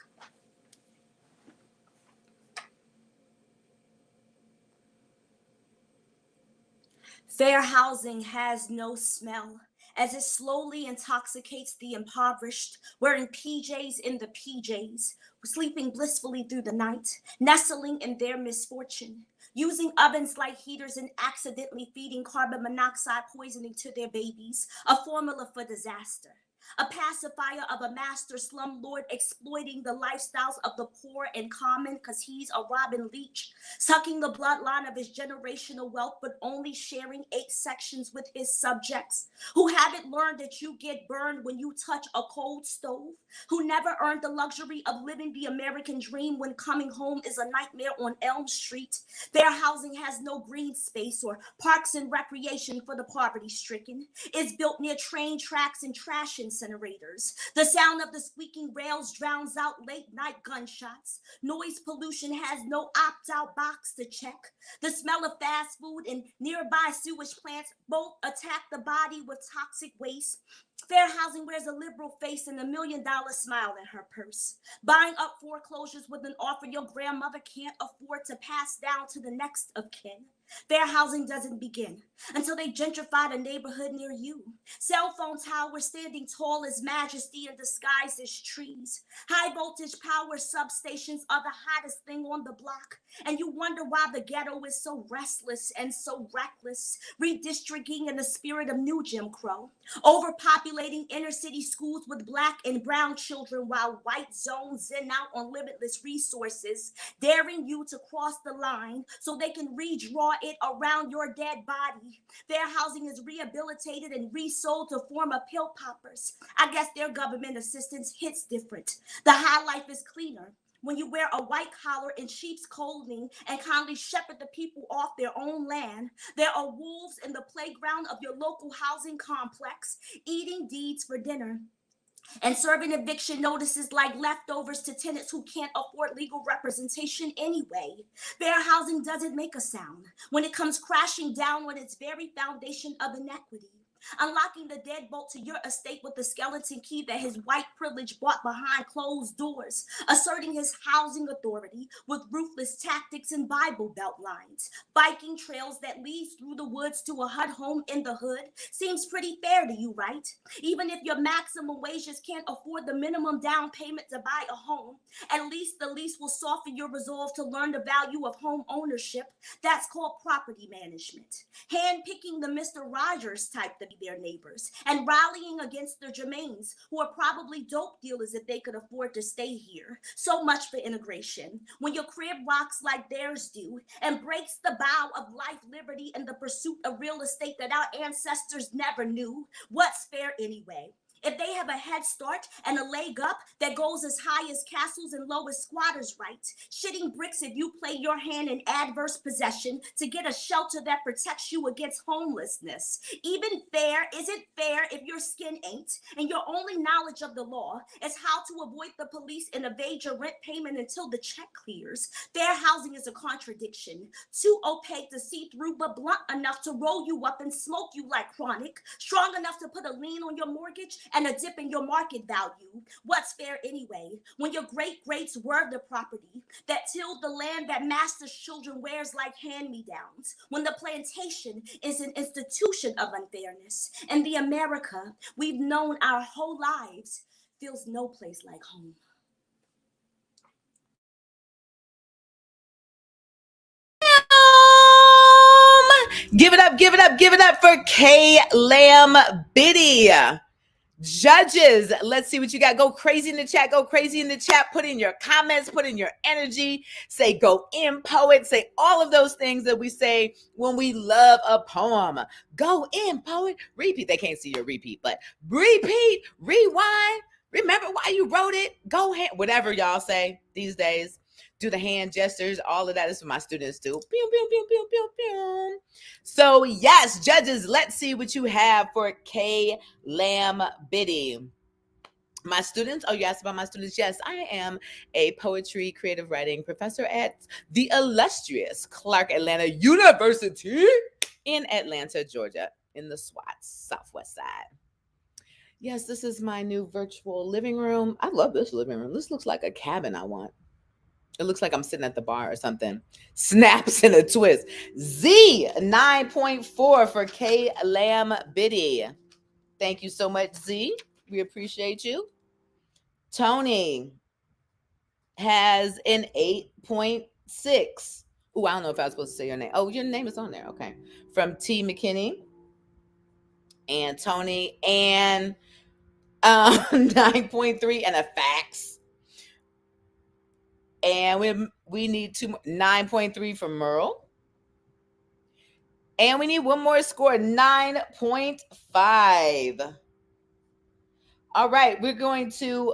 Speaker 9: Fair housing has no smell, as it slowly intoxicates the impoverished, wearing PJs in the PJs, sleeping blissfully through the night, nestling in their misfortune, using ovens like heaters and accidentally feeding carbon monoxide poisoning to their babies, a formula for disaster. A pacifier of a master slumlord exploiting the lifestyles of the poor and common because he's a Robin Leach, sucking the bloodline of his generational wealth, but only sharing 8 sections with his subjects, who haven't learned that you get burned when you touch a cold stove, who never earned the luxury of living the American dream when coming home is a nightmare on Elm Street. Their housing has no green space or parks and recreation for the poverty-stricken. It's built near train tracks and trash incinerators. The sound of the squeaking rails drowns out late-night gunshots. Noise pollution has no opt-out box to check. The smell of fast food and nearby sewage plants both attack the body with toxic waste. Fair housing wears a liberal face and $1 million smile in her purse. Buying up foreclosures with an offer your grandmother can't afford to pass down to the next of kin. Fair housing doesn't begin until they gentrify the neighborhood near you. Cell phone towers standing tall as majesty and disguised as trees. High voltage power substations are the hottest thing on the block. And you wonder why the ghetto is so restless and so reckless, redistricting in the spirit of new Jim Crow, overpopulating inner city schools with Black and brown children while white zones zen out on limitless resources, daring you to cross the line so they can redraw it around your dead body. Their housing is rehabilitated and resold to former pill poppers. I guess their government assistance hits different. The high life is cleaner when you wear a white collar and sheep's clothing and kindly shepherd the people off their own land. There are wolves in the playground of your local housing complex, eating deeds for dinner and serving eviction notices like leftovers to tenants who can't afford legal representation anyway. Fair housing doesn't make a sound when it comes crashing down on its very foundation of inequity. Unlocking the deadbolt to your estate with the skeleton key that his white privilege bought behind closed doors, asserting his housing authority with ruthless tactics and Bible belt lines, biking trails that leads through the woods to a HUD home in the hood. Seems pretty fair to you, right? Even if your maximum wages can't afford the minimum down payment to buy a home, at least the lease will soften your resolve to learn the value of home ownership. That's called property management. Handpicking the Mr. Rogers type to be their neighbors and rallying against the Jermaines, who are probably dope dealers if they could afford to stay here. So much for integration. When your crib rocks like theirs do and breaks the bow of life, liberty, and the pursuit of real estate that our ancestors never knew, what's fair anyway? If they have a head start and a leg up that goes as high as castles and low as squatters' rights, shitting bricks if you play your hand in adverse possession to get a shelter that protects you against homelessness. Even fair isn't fair if your skin ain't, and your only knowledge of the law is how to avoid the police and evade your rent payment until the check clears. Fair housing is a contradiction, too opaque to see through, but blunt enough to roll you up and smoke you like chronic, strong enough to put a lien on your mortgage and a dip in your market value. What's fair anyway? When your great-greats were the property that tilled the land that master's children wears like hand-me-downs. When the plantation is an institution of unfairness. And the America we've known our whole lives feels no place like home.
Speaker 2: Give it up, give it up, give it up for K. Lam Biddy. Judges, let's see what you got. Go crazy in the chat. Go crazy in the chat. Put in your comments. Put in your energy. Say go in, poet. Say all of those things that we say when we love a poem. Go in, poet. Repeat. They can't see your repeat, but repeat, rewind. Remember why you wrote it. Go ahead. Whatever y'all say these days. Do the hand gestures. All of that is for my students too. Pew, pew, pew, pew, pew, pew. So yes, judges, let's see what you have for K. Lam Biddy. My students, oh, you asked about my students. Yes, I am a poetry creative writing professor at the illustrious Clark Atlanta University in Atlanta, Georgia, in the SWAT, Southwest Side. Yes, this is my new virtual living room. I love this living room. This looks like a cabin I want. It looks like I'm sitting at the bar or something. Snaps in a twist. Z 9.4 for K Lamb Biddy. Thank you so much, Z. We appreciate you. Tony has an 8.6. Oh, I don't know if I was supposed to say your name. Oh, your name is on there. Okay. From T. McKinney and Tony and 9.3 and a fax. And we need 9.3 from Merle. And we need one more score, 9.5. All right, we're going to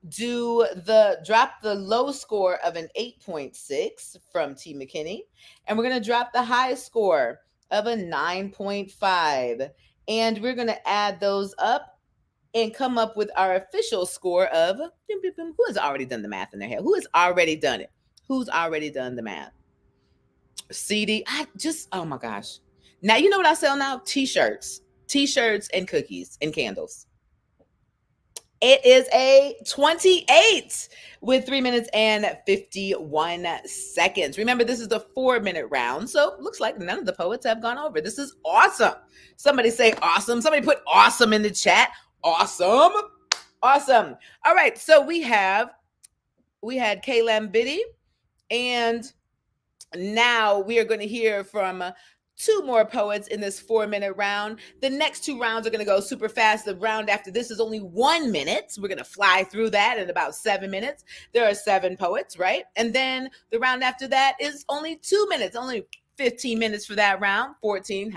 Speaker 2: drop the low score of an 8.6 from T. McKinney, and we're going to drop the high score of a 9.5, and we're going to add those up and come up with our official score of who has already done the math in their head? Who has already done it? Who's already done the math? CD, oh my gosh. Now, you know what I sell now? T-shirts and cookies and candles. It is a 28 with 3 minutes and 51 seconds. Remember, this is the 4-minute round, so looks like none of the poets have gone over. This is awesome. Somebody say awesome. Somebody put awesome in the chat. Awesome. Awesome. All right, so we had K-Lam Biddy, and now we are going to hear from 2 more poets in this 4-minute round. The next 2 rounds are going to go super fast. The round after this is only 1 minute. So we're going to fly through that in about 7 minutes. There are 7 poets, right? And then the round after that is only 2 minutes, only 15 minutes for that round. 14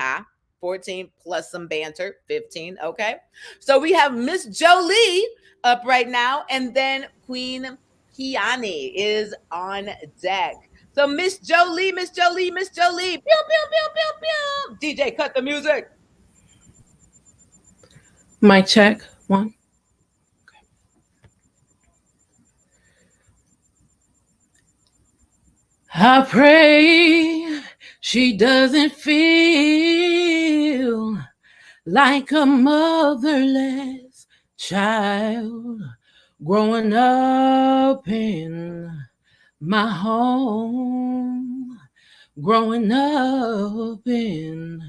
Speaker 2: plus some banter, 15, okay? So we have Miss Jolie up right now, and then Queen Kiani is on deck. So Miss Jolie. Pew, pew, pew, pew, pew. DJ, cut the music.
Speaker 3: Mic check. 1. Okay. I pray she doesn't feel like a motherless child growing up in my home, growing up in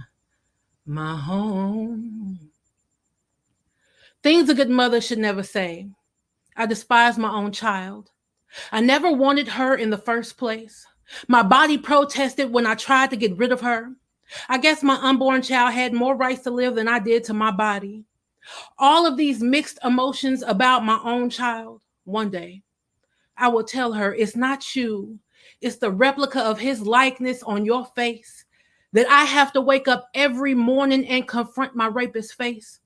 Speaker 3: my home. Things a good mother should never say. I despise my own child. I never wanted her in the first place. My body protested when I tried to get rid of her. I guess my unborn child had more rights to live than I did to my body. All of these mixed emotions about my own child. One day, I will tell her, it's not you. It's the replica of his likeness on your face that I have to wake up every morning and confront my rapist's face.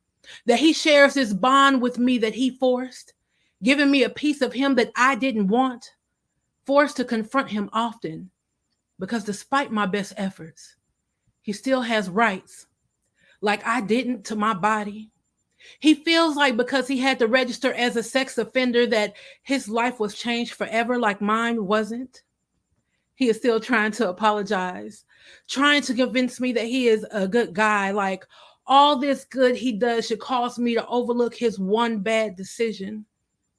Speaker 3: That he shares this bond with me that he forced, giving me a piece of him that I didn't want, forced to confront him often, because despite my best efforts, he still has rights, like I didn't to my body. He feels like because he had to register as a sex offender that his life was changed forever, like mine wasn't. He is still trying to apologize, trying to convince me that he is a good guy, like all this good he does should cause me to overlook his one bad decision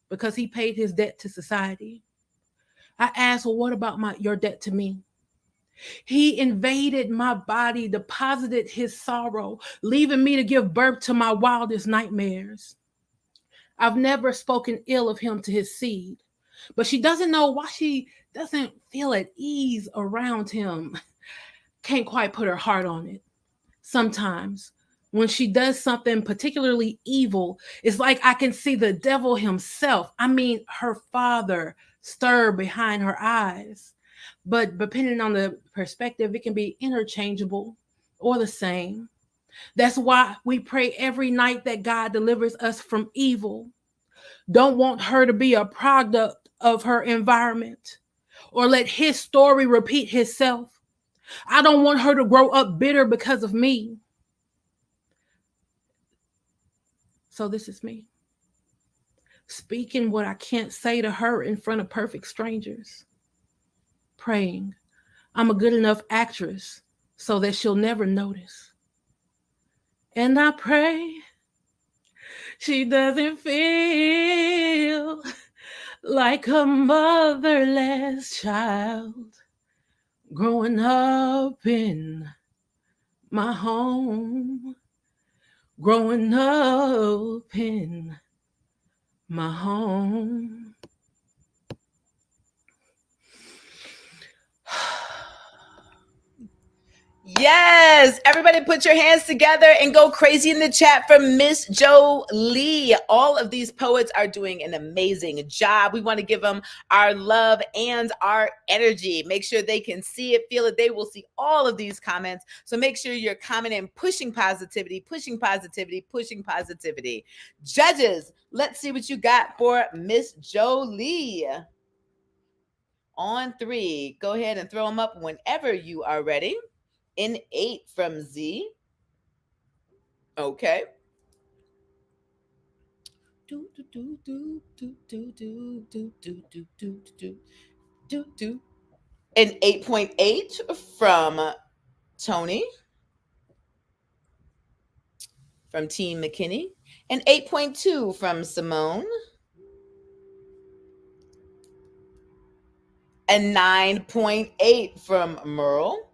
Speaker 3: because he paid his debt to society. I asked, well, what about your debt to me? He invaded my body, deposited his sorrow, leaving me to give birth to my wildest nightmares. I've never spoken ill of him to his seed, but she doesn't know why she doesn't feel at ease around him. Can't quite put her heart on it. Sometimes when she does something particularly evil, it's like I can see the devil himself. I mean, her father stir behind her eyes. But depending on the perspective, it can be interchangeable or the same. That's why we pray every night that God delivers us from evil. Don't want her to be a product of her environment or let his story repeat itself. I don't want her to grow up bitter because of me. So this is me. speaking what I can't say to her in front of perfect strangers, praying I'm a good enough actress so that she'll never notice. And I pray she doesn't feel like a motherless child growing up in my home, growing up in my home.
Speaker 2: Yes, everybody put your hands together and go crazy in the chat for Miss Jolie. All of these poets are doing an amazing job. We want to give them our love and our energy. Make sure they can see it, feel it. They will see all of these comments. So make sure you're commenting, pushing positivity, pushing positivity, pushing positivity. Judges, let's see what you got for Miss Jolie. On 3, go ahead and throw them up whenever you are ready. In 8 from Z. Okay. An 8.8 from Tony. From Team McKinney. An 8.2 from Simone. A 9.8 from Merle.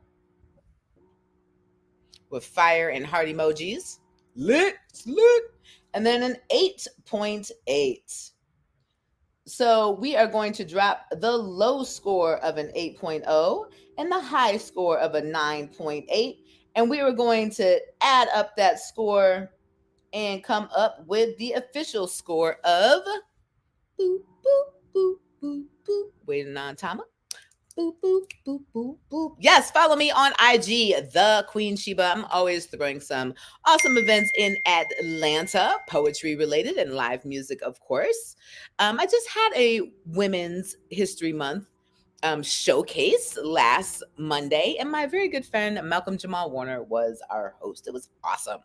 Speaker 2: With fire and heart emojis. Lit. And then an 8.8. So we are going to drop the low score of an 8.0 and the high score of a 9.8. And we are going to add up that score and come up with the official score of boop, boop, boop, boop, boop. Waiting on timer. Boop, boop, boop, boop, boop. Yes, follow me on IG, The Queen Sheba. I'm always throwing some awesome events in Atlanta, poetry related and live music, of course. I just had a Women's History Month showcase last Monday, and my very good friend Malcolm Jamal Warner was our host. It was awesome.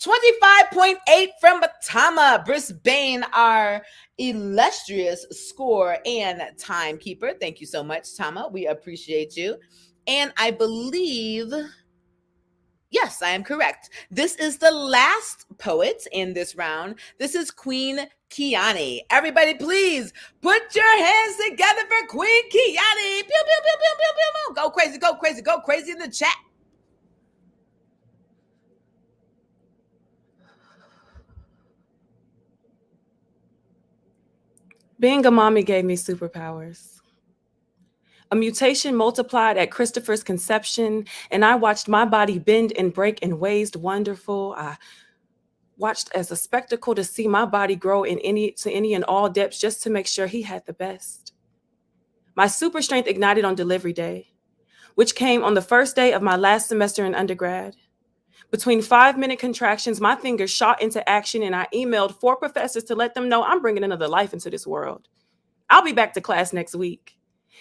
Speaker 2: 25.8 from Batama Brisbane, our illustrious score and timekeeper. Thank you so much, Tama. We appreciate you. And I believe, yes, I am correct. This is the last poet in this round. This is Queen Kiani. Everybody, please put your hands together for Queen Kiani. Pew, pew, pew, pew, pew, pew, pew. Go crazy, go crazy, go crazy in the chat.
Speaker 10: Being a mommy gave me superpowers. A mutation multiplied at Christopher's conception, and I watched my body bend and break in ways wonderful. I watched as a spectacle to see my body grow in any and all depths just to make sure he had the best. My super strength ignited on delivery day, which came on the first day of my last semester in undergrad. Between 5-minute contractions, my fingers shot into action, and I emailed 4 professors to let them know I'm bringing another life into this world. I'll be back to class next week.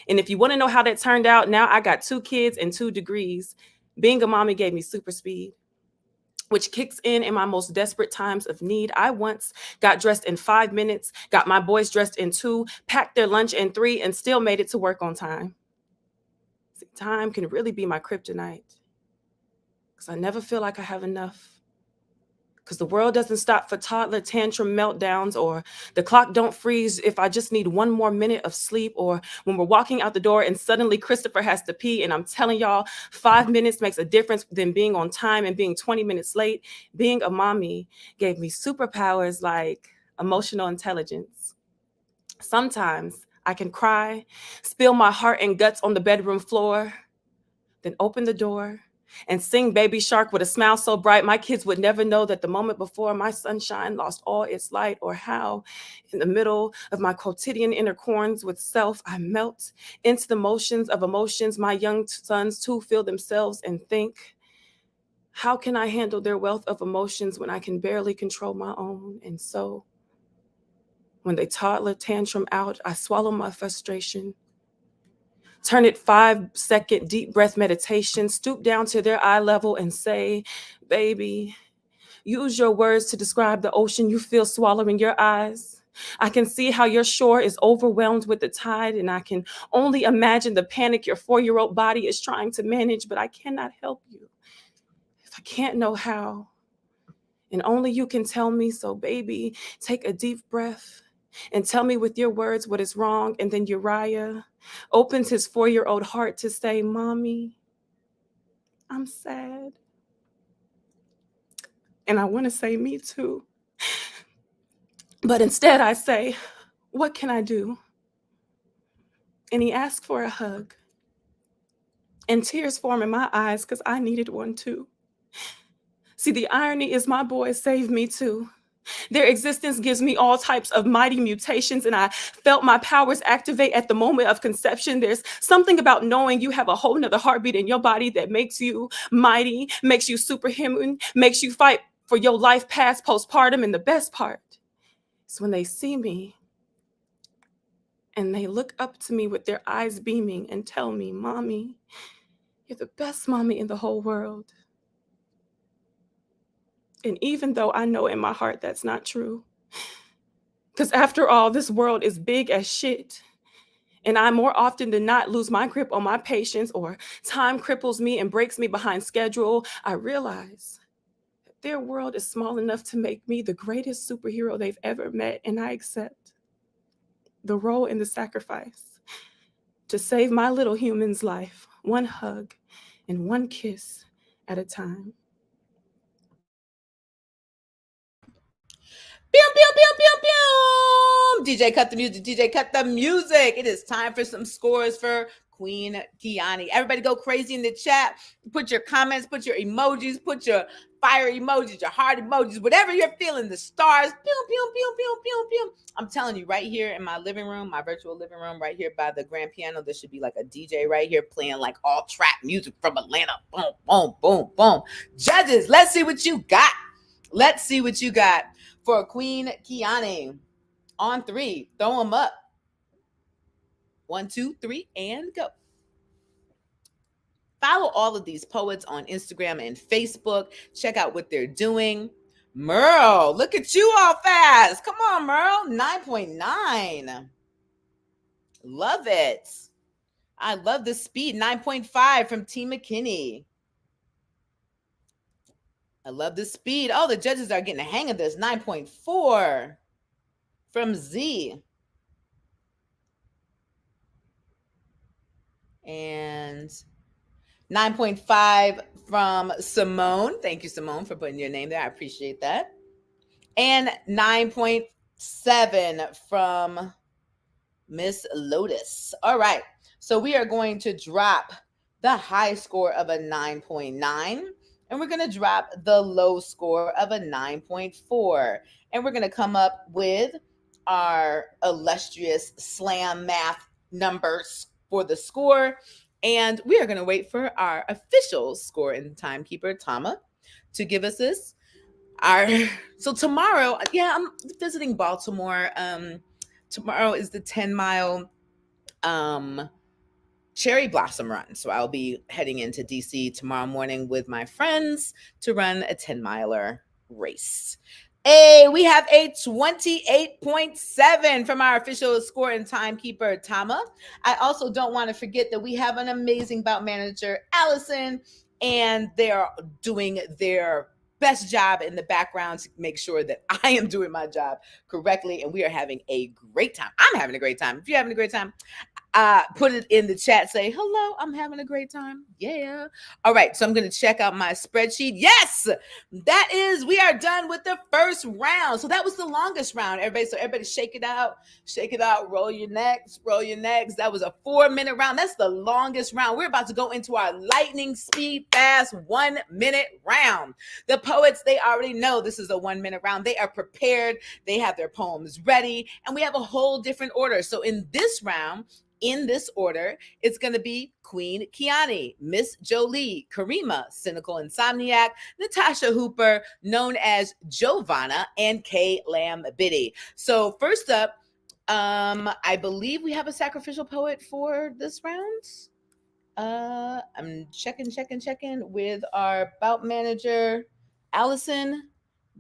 Speaker 10: And if you want to know how that turned out, now I got 2 kids and 2 degrees. Being a mommy gave me super speed, which kicks in my most desperate times of need. I once got dressed in 5 minutes, got my boys dressed in 2, packed their lunch in 3, and still made it to work on time. See, time can really be my kryptonite, because I never feel like I have enough. Because the world doesn't stop for toddler tantrum meltdowns, or the clock don't freeze if I just need 1 more minute of sleep, or when we're walking out the door and suddenly Christopher has to pee. And I'm telling y'all, 5 minutes makes a difference than being on time and being 20 minutes late. Being a mommy gave me superpowers like emotional intelligence. Sometimes I can cry, spill my heart and guts on the bedroom floor, then open the door and sing Baby Shark with a smile so bright my kids would never know that the moment before my sunshine lost all its light, or how in the middle of my quotidian intercords with self, I melt into the motions of emotions my young sons too feel themselves and think, how can I handle their wealth of emotions when I can barely control my own? And so when they toddler tantrum out, I swallow my frustration, turn it 5-second deep breath meditation, stoop down to their eye level and say, baby, use your words to describe the ocean you feel swallowing your eyes. I can see how your shore is overwhelmed with the tide, and I can only imagine the panic your 4-year-old body is trying to manage, but I cannot help you if I can't know how. And only you can tell me, so baby, take a deep breath and tell me with your words what is wrong. And then Uriah opens his 4-year-old heart to say, Mommy, I'm sad. And I want to say, me too. But instead I say, what can I do? And he asked for a hug. And tears form in my eyes because I needed one too. See, the irony is my boys saved me too. Their existence gives me all types of mighty mutations, and I felt my powers activate at the moment of conception. There's something about knowing you have a whole nother heartbeat in your body that makes you mighty, makes you superhuman, makes you fight for your life past postpartum. And the best part is when they see me and they look up to me with their eyes beaming and tell me, Mommy, you're the best mommy in the whole world. And even though I know in my heart that's not true, because after all, this world is big as shit. And I more often than not lose my grip on my patience, or time cripples me and breaks me behind schedule. I realize that their world is small enough to make me the greatest superhero they've ever met. And I accept the role and the sacrifice to save my little human's life, one hug and one kiss at a time.
Speaker 2: Pew, pew, pew, pew, pew. DJ, cut the music. DJ, cut the music. It is time for some scores for Queen Kiani. Everybody go crazy in the chat. Put your comments, put your emojis, put your fire emojis, your heart emojis, whatever you're feeling, the stars. Pew, pew, pew, pew, pew, pew. I'm telling you, right here in my living room, my virtual living room, right here by the grand piano, there should be like a DJ right here playing like all trap music from Atlanta. Boom, boom, boom, boom. Judges, let's see what you got. Let's see what you got for Queen Kiani. On 3, throw them up. 1, 2, 3, and go. Follow all of these poets on Instagram and Facebook. Check out what they're doing. Merle, look at you all fast. Come on, Merle. 9.9. Love it. I love the speed. 9.5 from T. McKinney. I love the speed. Oh, the judges are getting the hang of this. 9.4 from Z. And 9.5 from Simone. Thank you, Simone, for putting your name there. I appreciate that. And 9.7 from Miss Lotus. All right. So we are going to drop the high score of a 9.9. And we're going to drop the low score of a 9.4. And we're going to come up with our illustrious slam math numbers for the score. And we are going to wait for our official score and timekeeper, Tama, to give us this. So tomorrow, I'm visiting Baltimore. Tomorrow is the 10-mile cherry blossom run. So I'll be heading into DC tomorrow morning with my friends to run a 10-miler race. Hey, we have a 28.7 from our official score and timekeeper, Tama. I also don't want to forget that we have an amazing bout manager, Allison, and they're doing their best job in the background to make sure that I am doing my job correctly, and we are having a great time. I'm having a great time. If you're having a great time, put it in the chat. Say, hello, I'm having a great time. Yeah. All right. So I'm going to check out my spreadsheet. Yes, we are done with the first round. So that was the longest round, everybody. So everybody shake it out, roll your necks. That was a 4-minute round. That's the longest round. We're about to go into our lightning speed fast 1-minute round. The poets, they already know this is a 1-minute round. They are prepared. They have their poems ready, and we have a whole different order. So in this round, in this order, it's going to be Queen Kiani, Miss Jolie, Karima, Cynical Insomniac, Natasha Hooper, known as Giovanna, and Kay Lamb Biddy. So first up, I believe we have a sacrificial poet for this round. I'm checking with our bout manager, Allison.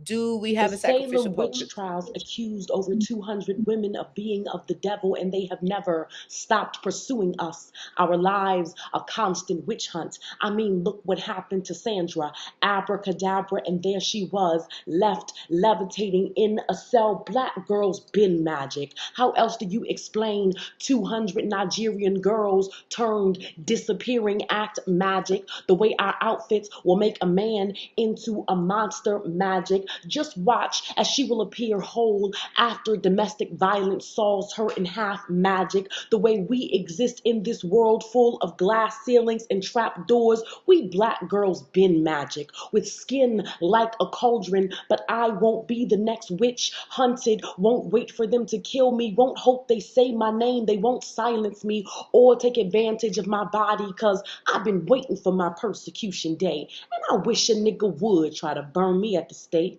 Speaker 2: Do we have
Speaker 11: The
Speaker 2: a sacrificial
Speaker 11: Salem
Speaker 2: poet?
Speaker 11: witch trials accused over 200 women of being of the devil, and they have never stopped pursuing us. Our lives a constant witch hunt. I mean, look what happened to Sandra. Abracadabra, and there she was, left levitating in a cell. Black girls been magic. How else do you explain 200 Nigerian girls turned disappearing act magic? The way our outfits will make a man into a monster magic. Just watch as she will appear whole after domestic violence saws her in half magic. The way we exist in this world full of glass ceilings and trap doors, we black girls been magic, with skin like a cauldron. But I won't be the next witch hunted, won't wait for them to kill me, won't hope they say my name, they won't silence me or take advantage of my body, cause I've been waiting for my persecution day, and I wish a nigga would try to burn me at the stake.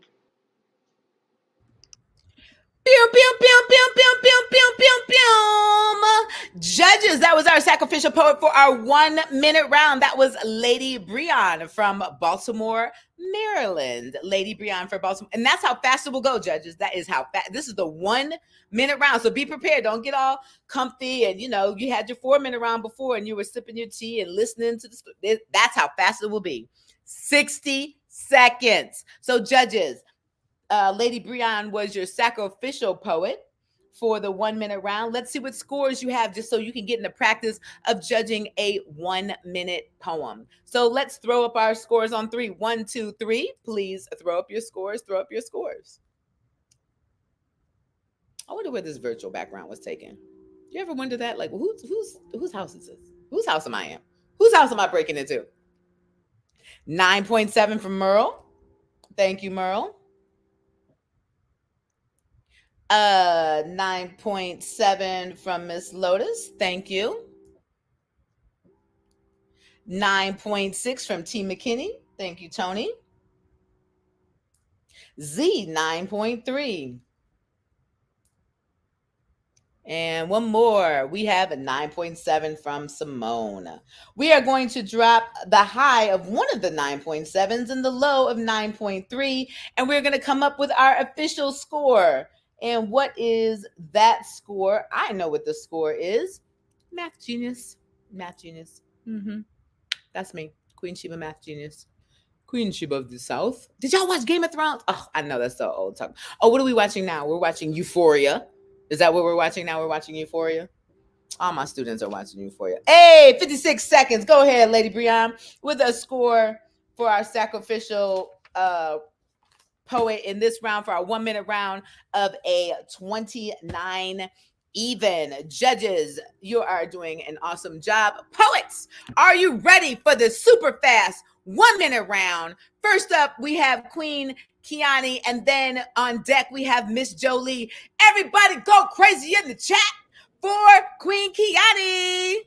Speaker 2: Pew, pew, pew, pew, pew, pew, pew, pew, pew. Judges, that was our sacrificial poet for our 1 minute round. That was Lady Breon from Baltimore, Maryland. Lady Breon for Baltimore. And that's how fast it will go, judges. That is how fast. This is the 1 minute round. So be prepared. Don't get all comfy. And, you know, you had your 4 minute round before and you were sipping your tea and listening to the. That's how fast it will be. 60 seconds. So, judges, Lady Breon was your sacrificial poet for the 1 minute round. Let's see what scores you have, just so you can get in the practice of judging a 1 minute poem. So let's throw up our scores on 3. 1, 2, 3. Please throw up your scores. Throw up your scores. I wonder where this virtual background was taken. You ever wonder that? Like, whose house is this? Whose house am I in? Whose house am I breaking into? 9.7 from Merle. Thank you, Merle. 9.7 from Miss Lotus. Thank you. 9.6 from T. McKinney. Thank you, Tony. Z, 9.3. And one more. We have a 9.7 from Simone. We are going to drop the high of one of the 9.7s and the low of 9.3. And we're going to come up with our official score. And what is that score? I know what the score is. Math genius. Math genius. That's me. Queen Sheba, math genius. Queen Sheba of the South. Did y'all watch Game of Thrones? Oh, I know that's so old talk. Oh, what are we watching now? We're watching Euphoria. Is that what we're watching now? We're watching Euphoria. All my students are watching Euphoria. Hey, 56 seconds. Go ahead, Lady Breon, with a score for our sacrificial poet in this round, for our 1 minute round of a 29 even. Judges, you are doing an awesome job. Poets, are you ready for the super fast 1 minute round? First up, we have Queen Kiani, and then on deck we have Miss Jolie. Everybody go crazy in the chat for Queen Kiani.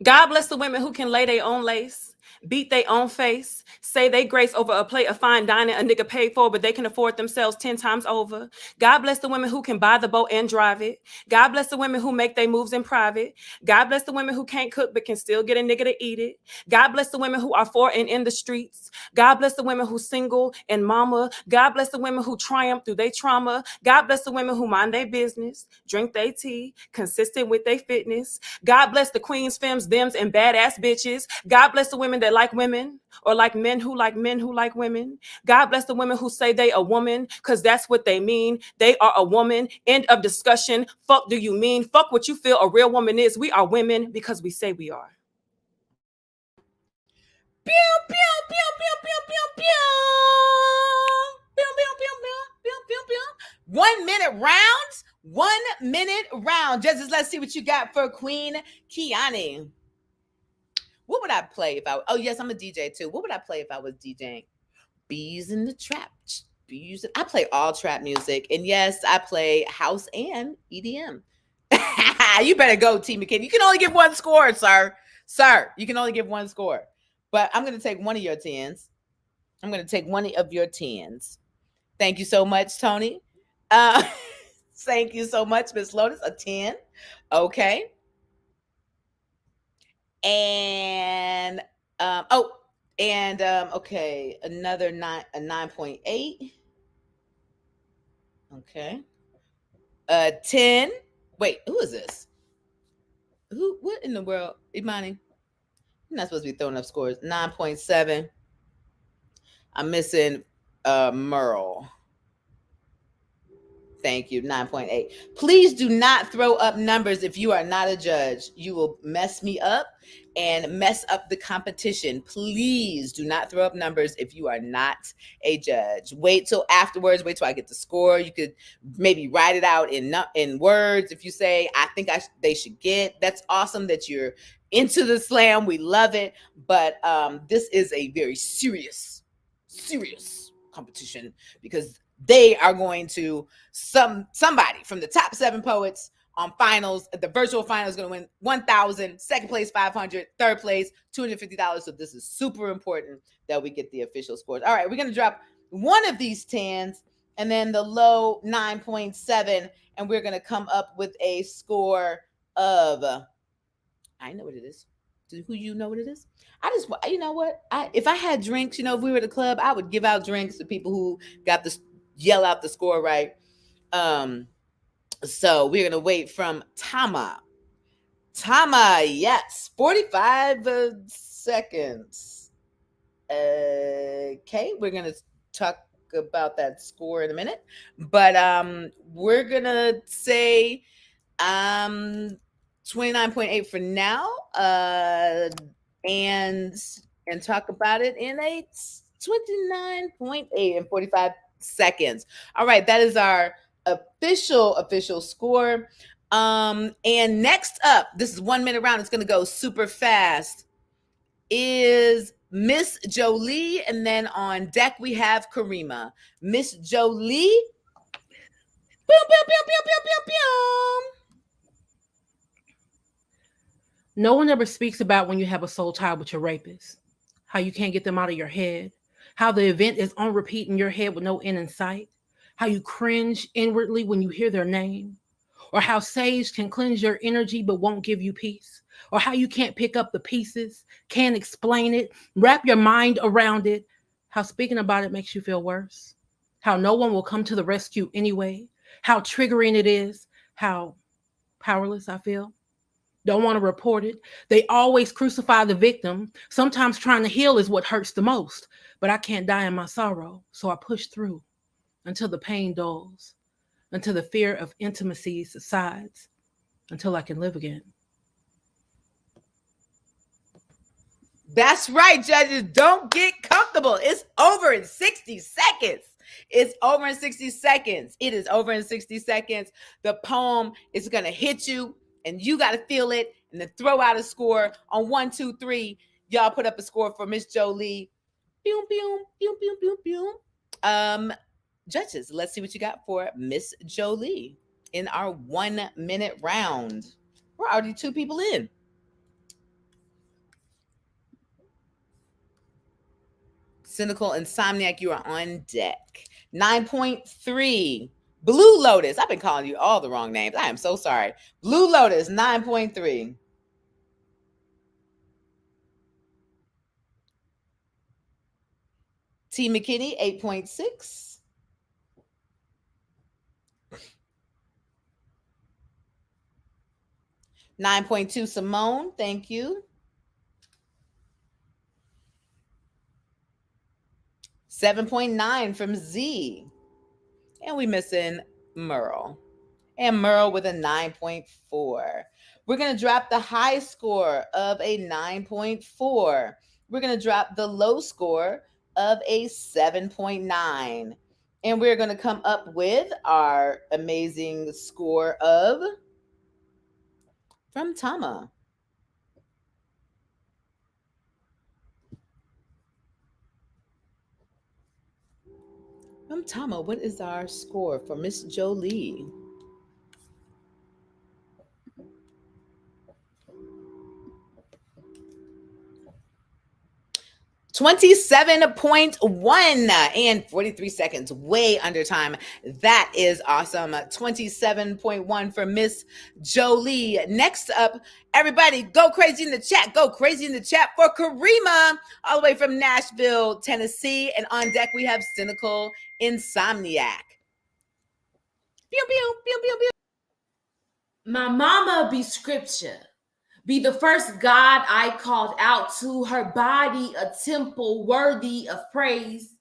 Speaker 10: God bless the women who can lay their own lace, beat their own face, say they grace over a plate of fine dining a nigga paid for, but they can afford themselves 10 times over. God bless the women who can buy the boat and drive it. God bless the women who make their moves in private. God bless the women who can't cook but can still get a nigga to eat it. God bless the women who are for and in the streets. God bless the women who single and mama. God bless the women who triumph through their trauma. God bless the women who mind their business, drink their tea, consistent with their fitness. God bless the queens, femmes, thems, and badass bitches. God bless the women that like women, or like men who like women. God bless the women who say they a woman, because that's what they mean. They are a woman. End of discussion. Fuck do you mean? Fuck what you feel a real woman is. We are women because we say we are.
Speaker 2: Pew, pew, pew, pew, pew, pew, pew. Pew, pew, pew, pew, pew, pew, pew. 1 minute rounds. 1 minute round. Judges, let's see what you got for Queen Kiani. What would I play if I? Oh yes, I'm a DJ too. What would I play if I was DJing? Bees in the Trap. Bees. I play all trap music, and yes, I play house and EDM. You better go, T. McKinney. You can only give one score, sir. Sir, you can only give one score. But I'm going to take one of your 10s. I'm going to take one of your 10s. Thank you so much, Tony. Thank you so much, Miss Lotus. A 10. Okay. And okay, another 9.8. Okay. 10. Wait, who is this? What in the world? Imani? You're not supposed to be throwing up scores. 9.7. I'm missing Merle. Thank you. 9.8. Please do not throw up numbers if you are not a judge. You will mess me up and mess up the competition. Please do not throw up numbers if you are not a judge. Wait till afterwards. Wait till I get the score. You could maybe write it out in words. If you say, I think they should get. That's awesome that you're into the slam. We love it. But this is a very serious competition, because they are going to somebody from the top 7 poets on finals. The virtual final is going to win 1,000, second place 500, third place $250. So this is super important that we get the official scores. All right, we're going to drop one of these 10s and then the low 9.7, and we're going to come up with a score of, I know what it is. Who you know what it is? I just, you know what? If I had drinks, if we were at a club, I would give out drinks to people who got the yell out the score right. So we're gonna wait from Tama. Yes, 45 seconds. Okay, we're gonna talk about that score in a minute, but we're gonna say 29.8 for now, and talk about it in a 29.8 in 45 seconds. All right, that is our official score. And next up, this is 1 minute round. It's going to go super fast. Is Miss Jolie, and then on deck we have Karima. Miss Jolie. Boom, boom, boom, boom, boom, boom, boom.
Speaker 3: No one ever speaks about when you have a soul tie with your rapist, how you can't get them out of your head, how the event is on repeat in your head with no end in sight, how you cringe inwardly when you hear their name, or how sage can cleanse your energy but won't give you peace, or how you can't pick up the pieces, can't explain it, wrap your mind around it, how speaking about it makes you feel worse, how no one will come to the rescue anyway, how triggering it is, how powerless I feel. Don't want to report it. They always crucify the victim. Sometimes trying to heal is what hurts the most, but I can't die in my sorrow, so I push through until the pain dulls, until the fear of intimacy subsides, until I can live again.
Speaker 2: That's right, judges. Don't get comfortable. It's over in 60 seconds. It's over in 60 seconds. It is over in 60 seconds. The poem is going to hit you, and you got to feel it, and then throw out a score on 1, 2, 3. Y'all put up a score for Miss Jolie. Boom, boom, boom, boom, boom, boom. Judges, let's see what you got for Miss Jolie in our 1 minute round. We're already 2 people in. Cynical Insomniac, you are on deck. 9.3. Blue Lotus. I've been calling you all the wrong names. I am so sorry. Blue Lotus, 9.3. T. McKinney, 8.6. $9.2 Simone, thank you. 7.9 from Z. And we missing Merle. And Merle with a 9.4. We're going to drop the high score of a 9.4. We're going to drop the low score of a 7.9. And we're going to come up with our amazing score of, from Tama. From Tama, what is our score for Miss Jolie? 27.1 and 43 seconds, way under time. That is awesome. 27.1 for Miss Jolie. Next up, everybody go crazy in the chat. Go crazy in the chat for Karima, all the way from Nashville, Tennessee. And on deck, we have Cynical Insomniac. Pew, pew, pew, pew, pew.
Speaker 6: My mama be scripture, be the first God I called out to, her body a temple worthy of praise.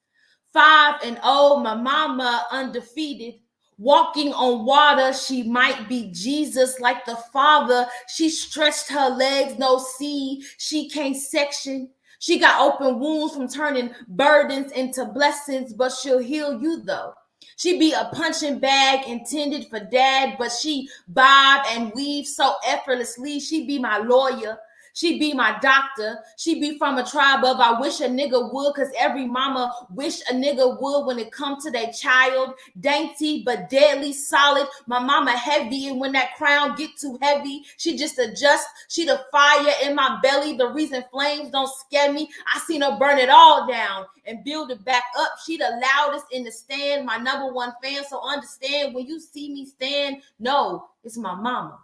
Speaker 6: 5-0, my mama undefeated, walking on water. She might be Jesus like the Father. She stretched her legs, no sea, she can't section. She got open wounds from turning burdens into blessings, but she'll heal you though. She be a punching bag intended for dad, but she bob and weave so effortlessly. She be my lawyer. She be my doctor. She be from a tribe of I wish a nigga would, because every mama wish a nigga would when it come to their child. Dainty but deadly solid. My mama heavy, and when that crown get too heavy, she just adjust. She the fire in my belly. The reason flames don't scare me. I seen her burn it all down and build it back up. She the loudest in the stand, my #1 fan. So understand when you see me stand, no, it's my mama.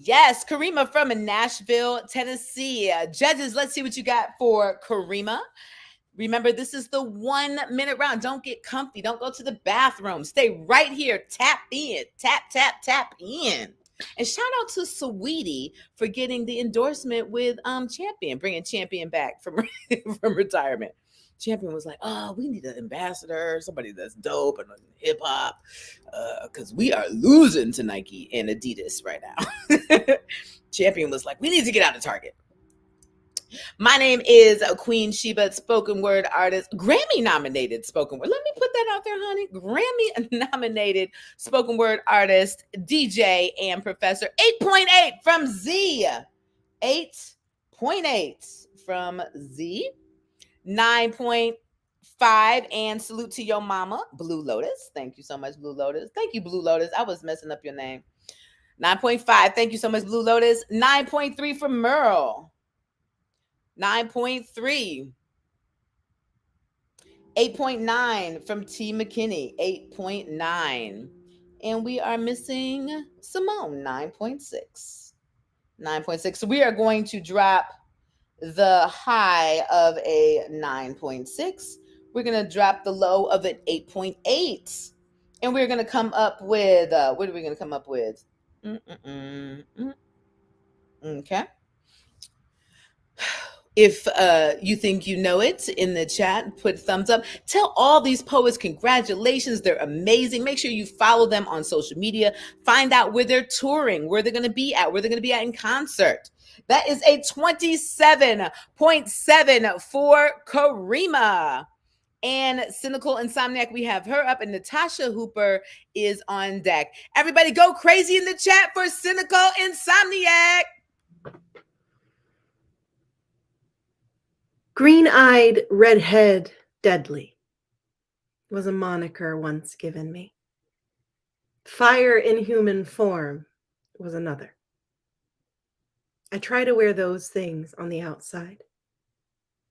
Speaker 2: Yes, Karima from Nashville, Tennessee. Judges, let's see what you got for Karima. Remember, this is the 1 minute round. Don't get comfy. Don't go to the bathroom. Stay right here. Tap in. Tap, tap, tap in. And shout out to Saweetie for getting the endorsement with Champion, bringing Champion back from retirement. Champion was like, oh, we need an ambassador, somebody that's dope and hip hop, because we are losing to Nike and Adidas right now. Champion was like, we need to get out of Target. My name is Queen Sheba, spoken word artist, Grammy nominated spoken word. Let me put that out there, honey. Grammy nominated spoken word artist, DJ, and professor. 8.8 from Z. 8.8 from Z. 9.5 and salute to your mama, Blue Lotus. Thank you so much, Blue Lotus. Thank you, Blue Lotus. I was messing up your name. 9.5. Thank you so much, Blue Lotus. 9.3 from Merle. 9.3. 8.9 from T. McKinney. 8.9. And we are missing Simone. 9.6. 9.6. So we are going to drop the high of a 9.6. We're going to drop the low of an 8.8. And we're going to come up with, what are we going to come up with? Okay. If you think you know it, in the chat, put thumbs up. Tell all these poets congratulations. They're amazing. Make sure you follow them on social media. Find out where they're touring, where they're going to be at, where they're going to be at in concert. That is a 27.7 for Karima. And Cynical Insomniac, we have her up, and Natasha Hooper is on deck. Everybody go crazy in the chat for Cynical Insomniac.
Speaker 7: Green-eyed, redhead, deadly was a moniker once given me. Fire in human form was another. I try to wear those things on the outside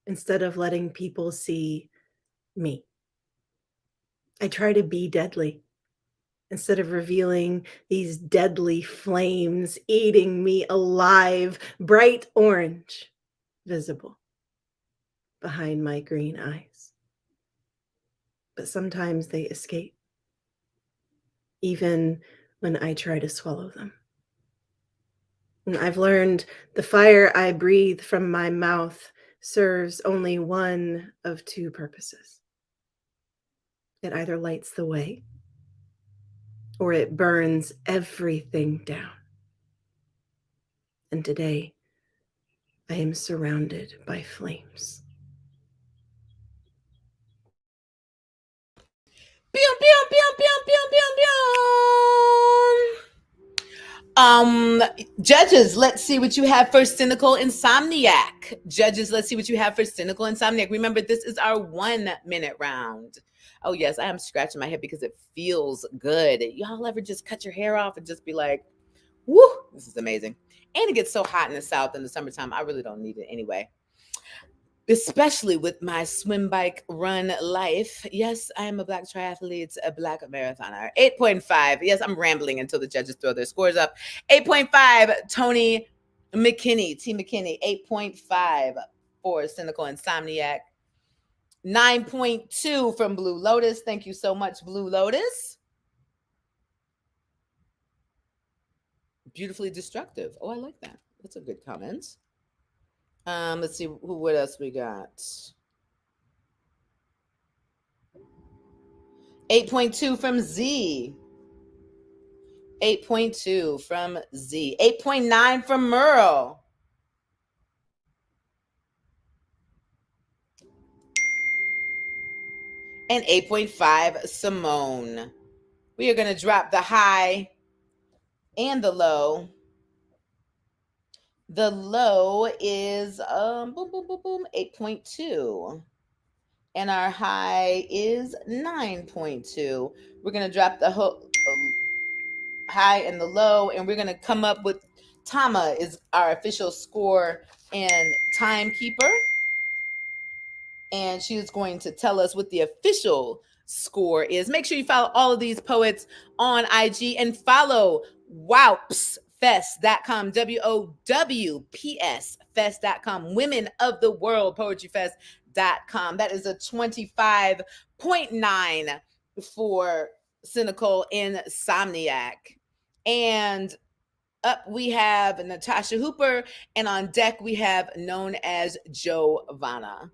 Speaker 7: instead of letting people see me. I try to be deadly instead of revealing these deadly flames eating me alive, bright orange, visible behind my green eyes. But sometimes they escape, even when I try to swallow them. And I've learned the fire I breathe from my mouth serves only one of two purposes. It either lights the way or it burns everything down. And today, I am surrounded by flames.
Speaker 2: Pew, pew, pew, pew, pew, pew, pew. Judges, let's see what you have for Cynical Insomniac. Judges, let's see what you have for Cynical Insomniac. Remember, this is our 1 minute round. Oh, yes, I am scratching my head because it feels good. Y'all ever just cut your hair off and just be like, woo, this is amazing. And it gets so hot in the South in the summertime. I really don't need it anyway. Especially with my swim, bike, run life. Yes, I am a Black triathlete, a Black marathoner. 8.5. Yes, I'm rambling until the judges throw their scores up. 8.5, Tony McKinney, T. McKinney. 8.5 for Cynical Insomniac. 9.2 from Blue Lotus. Thank you so much, Blue Lotus. Beautifully destructive. Oh, I like that. That's a good comment. Let's see what else we got. 8.2 from Z. 8.2 from Z. 8.9 from Merle. And 8.5 Simone. We are going to drop the high and the low. The low is boom, boom, boom, boom, 8.2. And our high is 9.2. We're going to drop the high and the low, and we're going to come up with Tama is our official score and timekeeper. And she is going to tell us what the official score is. Make sure you follow all of these poets on IG and follow WOWPS.com, WOWPS Fest.com, Women of the World Poetry Fest.com. That is a 25.9 for Cynical Insomniac. And up we have Natasha Hooper, and on deck we have known as Giovanna.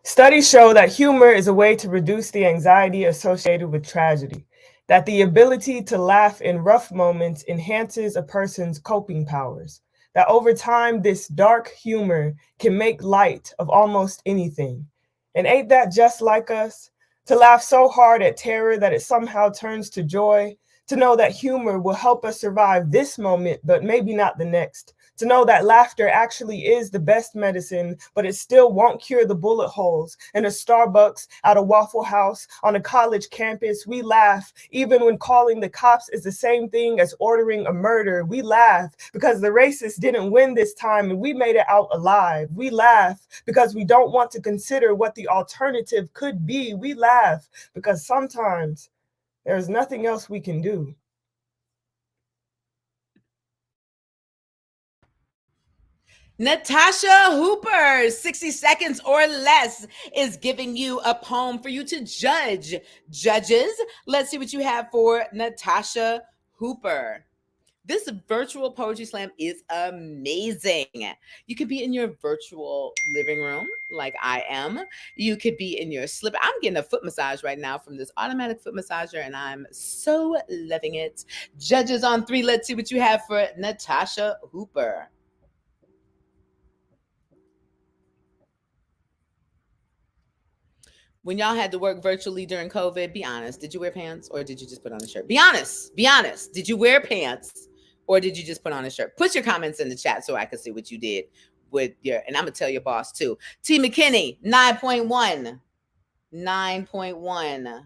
Speaker 5: Studies show that humor is a way to reduce the anxiety associated with tragedy, that the ability to laugh in rough moments enhances a person's coping powers, that over time this dark humor can make light of almost anything. And ain't that just like us? To laugh so hard at terror that it somehow turns to joy, to know that humor will help us survive this moment, but maybe not the next. To know that laughter actually is the best medicine, but it still won't cure the bullet holes. In a Starbucks, at a Waffle House, on a college campus, we laugh. Even when calling the cops is the same thing as ordering a murder, we laugh because the racists didn't win this time and we made it out alive. We laugh because we don't want to consider what the alternative could be. We laugh because sometimes there's nothing else we can do.
Speaker 2: Natasha Hooper, 60 seconds or less, is giving you a poem for you to judge. Judges, let's see what you have for Natasha Hooper. This virtual poetry slam is amazing. You could be in your virtual living room like I am. You could be in your slipper. I'm getting a foot massage right now from this automatic foot massager, and I'm so loving it. Judges on 3, let's see what you have for Natasha Hooper. When y'all had to work virtually during COVID, be honest, did you wear pants or did you just put on a shirt? Be honest. Be honest. Did you wear pants or did you just put on a shirt? Put your comments in the chat so I can see what you did with your, and I'm going to tell your boss too. T. McKinney, 9.1. 9.1.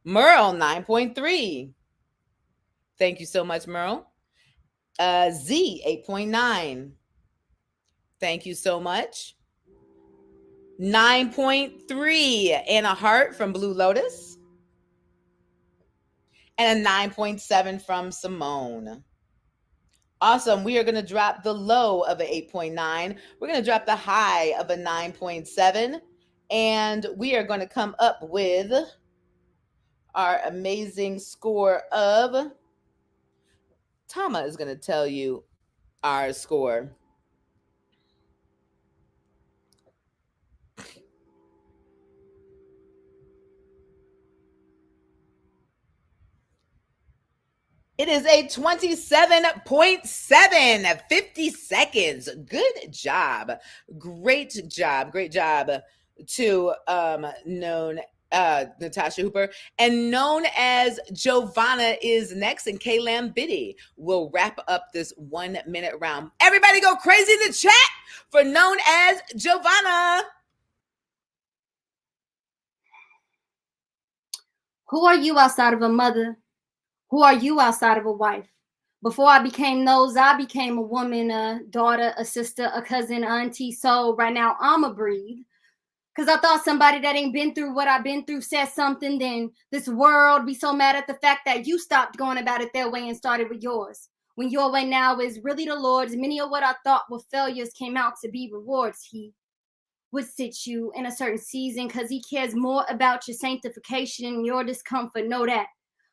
Speaker 2: Merle, 9.3. Thank you so much, Merle. Z, 8.9. Thank you so much. 9.3, and a heart from Blue Lotus. And a 9.7 from Simone. Awesome. We are going to drop the low of an 8.9. We're going to drop the high of a 9.7. And we are going to come up with our amazing score of... Tama is going to tell you our score. It is a 27.7, 50 seconds. Good job. Great job. Great job to known Natasha Hooper. And known as Giovanna is next, and Kaylam Biddy will wrap up this 1 minute round. Everybody go crazy in the chat for known as Giovanna.
Speaker 8: Who are you outside of a mother? Who are you outside of a wife? Before I became those, I became a woman, a daughter, a sister, a cousin, auntie. So right now I'ma breathe. Cause I thought somebody that ain't been through what I've been through said something, then this world be so mad at the fact that you stopped going about it their way and started with yours. When your way now is really the Lord's, many of what I thought were failures came out to be rewards. He would sit you in a certain season because he cares more about your sanctification and your discomfort. Know that.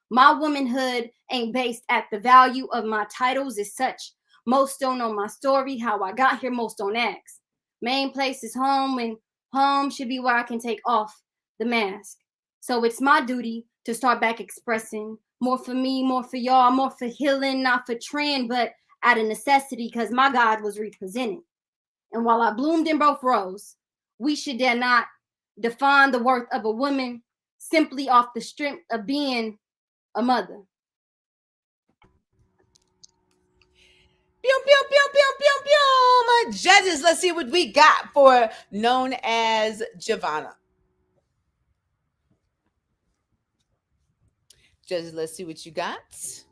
Speaker 8: My womanhood ain't based at the value of my titles as such. Most don't know my story, how I got here, most don't ask. Main place is home, and home should be where I can take off the mask. So it's my duty to start back expressing more for me, more for y'all, more for healing, not for trend, but out of necessity because my God was represented. And while I bloomed in both rows, we should dare not define the worth of a woman simply off the strength of being a mother.
Speaker 2: Pew, pew, pew, pew, pew, pew. Judges, let's see what we got for known as Giovanna. Judges, let's see what you got.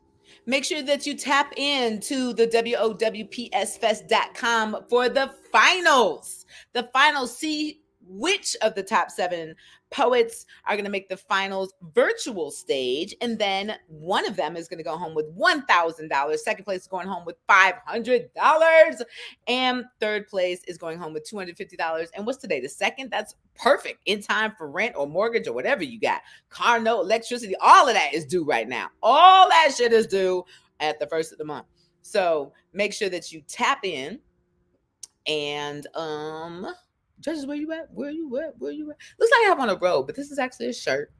Speaker 2: Make sure that you tap into the WOWPSfest.com for the finals. The finals, see which of the top 7 poets are going to make the finals virtual stage. And then one of them is going to go home with $1,000. Second place is going home with $500. And third place is going home with $250. And what's today? The second? That's perfect. In time for rent or mortgage or whatever you got. Car note, electricity, all of that is due right now. All that shit is due at the first of the month. So make sure that you tap in. And judges, where you at? Where you at? Where you at? Looks like I have on a robe, but this is actually a shirt.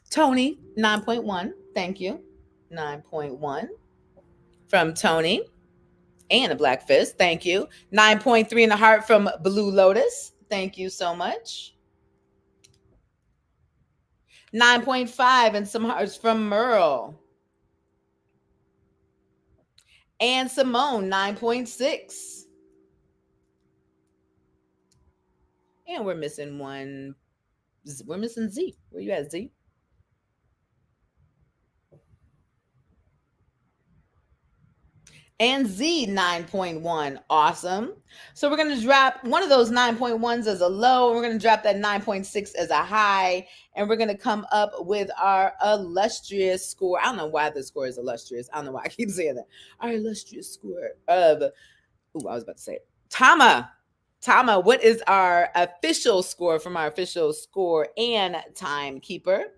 Speaker 2: Tony, 9.1. Thank you. 9.1 from Tony. And a black fist. Thank you. 9.3 in the heart from Blue Lotus. Thank you so much. 9.5 and some hearts from Merle. And Simone, 9.6. And we're missing one. We're missing Z. Where you at, Z? And Z, 9.1. Awesome. So we're going to drop one of those 9.1s as a low. We're going to drop that 9.6 as a high. And we're going to come up with our illustrious score. I don't know why the score is illustrious. I don't know why I keep saying that. Our illustrious score of, I was about to say it. Tama, what is our official score from our official score and timekeeper?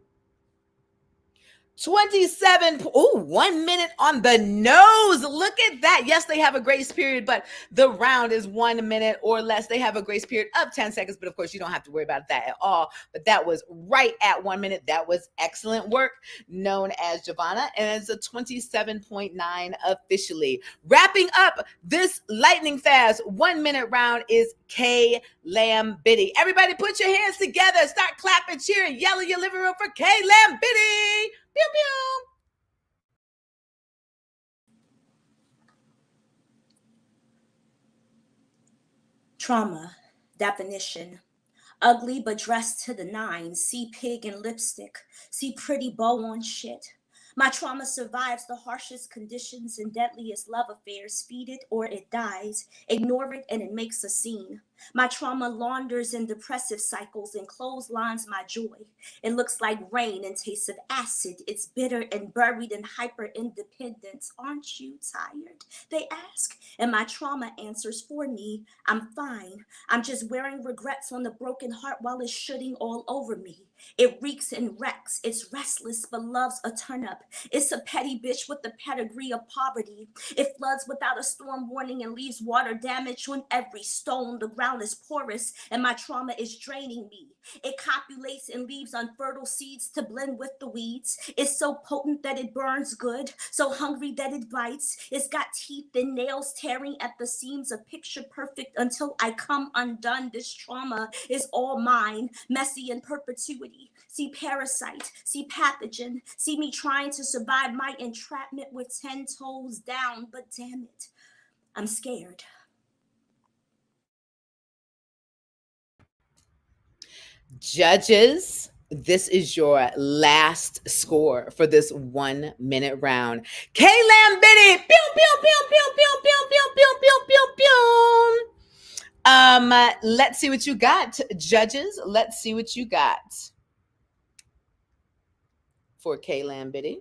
Speaker 2: 27. 1 minute on the nose. Look at that. Yes, they have a grace period, but the round is 1 minute or less. They have a grace period of 10 seconds, but of course, you don't have to worry about that at all. But that was right at 1 minute. That was excellent work, known as Giovanna, and it's a 27.9 officially. Wrapping up this lightning fast 1 minute round is K Lambiddy. Everybody put your hands together. Start clapping, cheering, yelling your living room for K Lambiddy. Pew, pew.
Speaker 9: Trauma, definition. Ugly but dressed to the nines. See pig in lipstick. See pretty bow on shit. My trauma survives the harshest conditions and deadliest love affairs. Feed it or it dies. Ignore it and it makes a scene. My trauma launders in depressive cycles and clotheslines my joy. It looks like rain and tastes of acid. It's bitter and buried in hyper independence. Aren't you tired? They ask, and my trauma answers for me. I'm fine. I'm just wearing regrets on the broken heart while it's shooting all over me. It reeks and wrecks. It's restless but loves a turn up. It's a petty bitch with the pedigree of poverty. It floods without a storm warning and leaves water damage on every stone. The ground is porous and my trauma is draining me. It copulates and leaves unfertile seeds to blend with the weeds. It's so potent that it burns good, so hungry that it bites. It's got teeth and nails tearing at the seams of picture perfect until I come undone. This trauma is all mine, messy in perpetuity. See parasite, see pathogen, see me trying to survive my entrapment with 10 toes down, but damn it, I'm scared.
Speaker 2: Judges, this is your last score for this 1 minute round. K-Lam Biddy, pew, pew, pew, pew, pew, pew, pew, pew, pew, pew, pew. Let's see what you got, judges. Let's see what you got for K-Lam Biddy.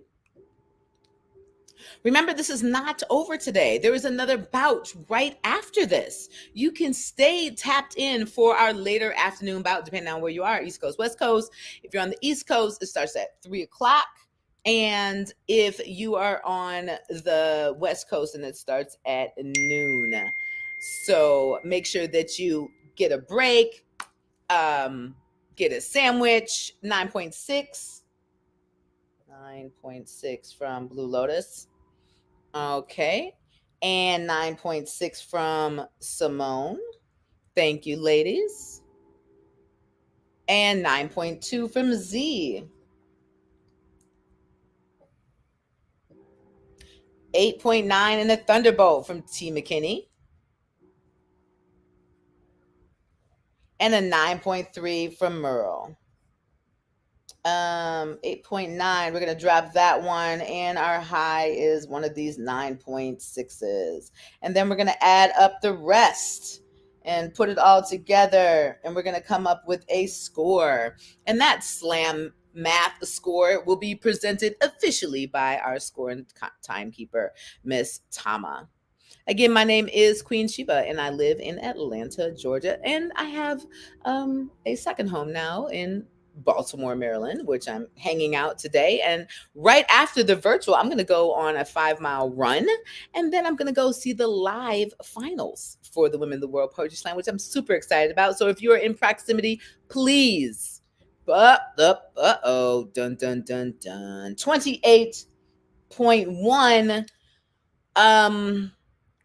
Speaker 2: Remember, this is not over today. There is another bout right after this. You can stay tapped in for our later afternoon bout, depending on where you are, East Coast, West Coast. If you're on the East Coast, it starts at 3 o'clock. And if you are on the West Coast, and it starts at noon. So make sure that you get a break, get a sandwich. 9.6 from Blue Lotus. Okay. And 9.6 from Simone. Thank you, ladies. And 9.2 from Z. 8.9 in a Thunderbolt from T. McKinney. And a 9.3 from Merle. 8.9, we're going to drop that one, and our high is one of these 9.6s. And then we're going to add up the rest and put it all together, and we're going to come up with a score. And that slam math score will be presented officially by our score and timekeeper, Miss Tama. Again, my name is Queen Sheba, and I live in Atlanta, Georgia, and I have a second home now in Baltimore, Maryland, which I'm hanging out today. And right after the virtual, I'm going to go on a 5-mile run, and then I'm going to go see the live finals for the Women of the World Poetry Slam, which I'm super excited about. So if you are in proximity, please. Dun, dun, dun, dun. 28.1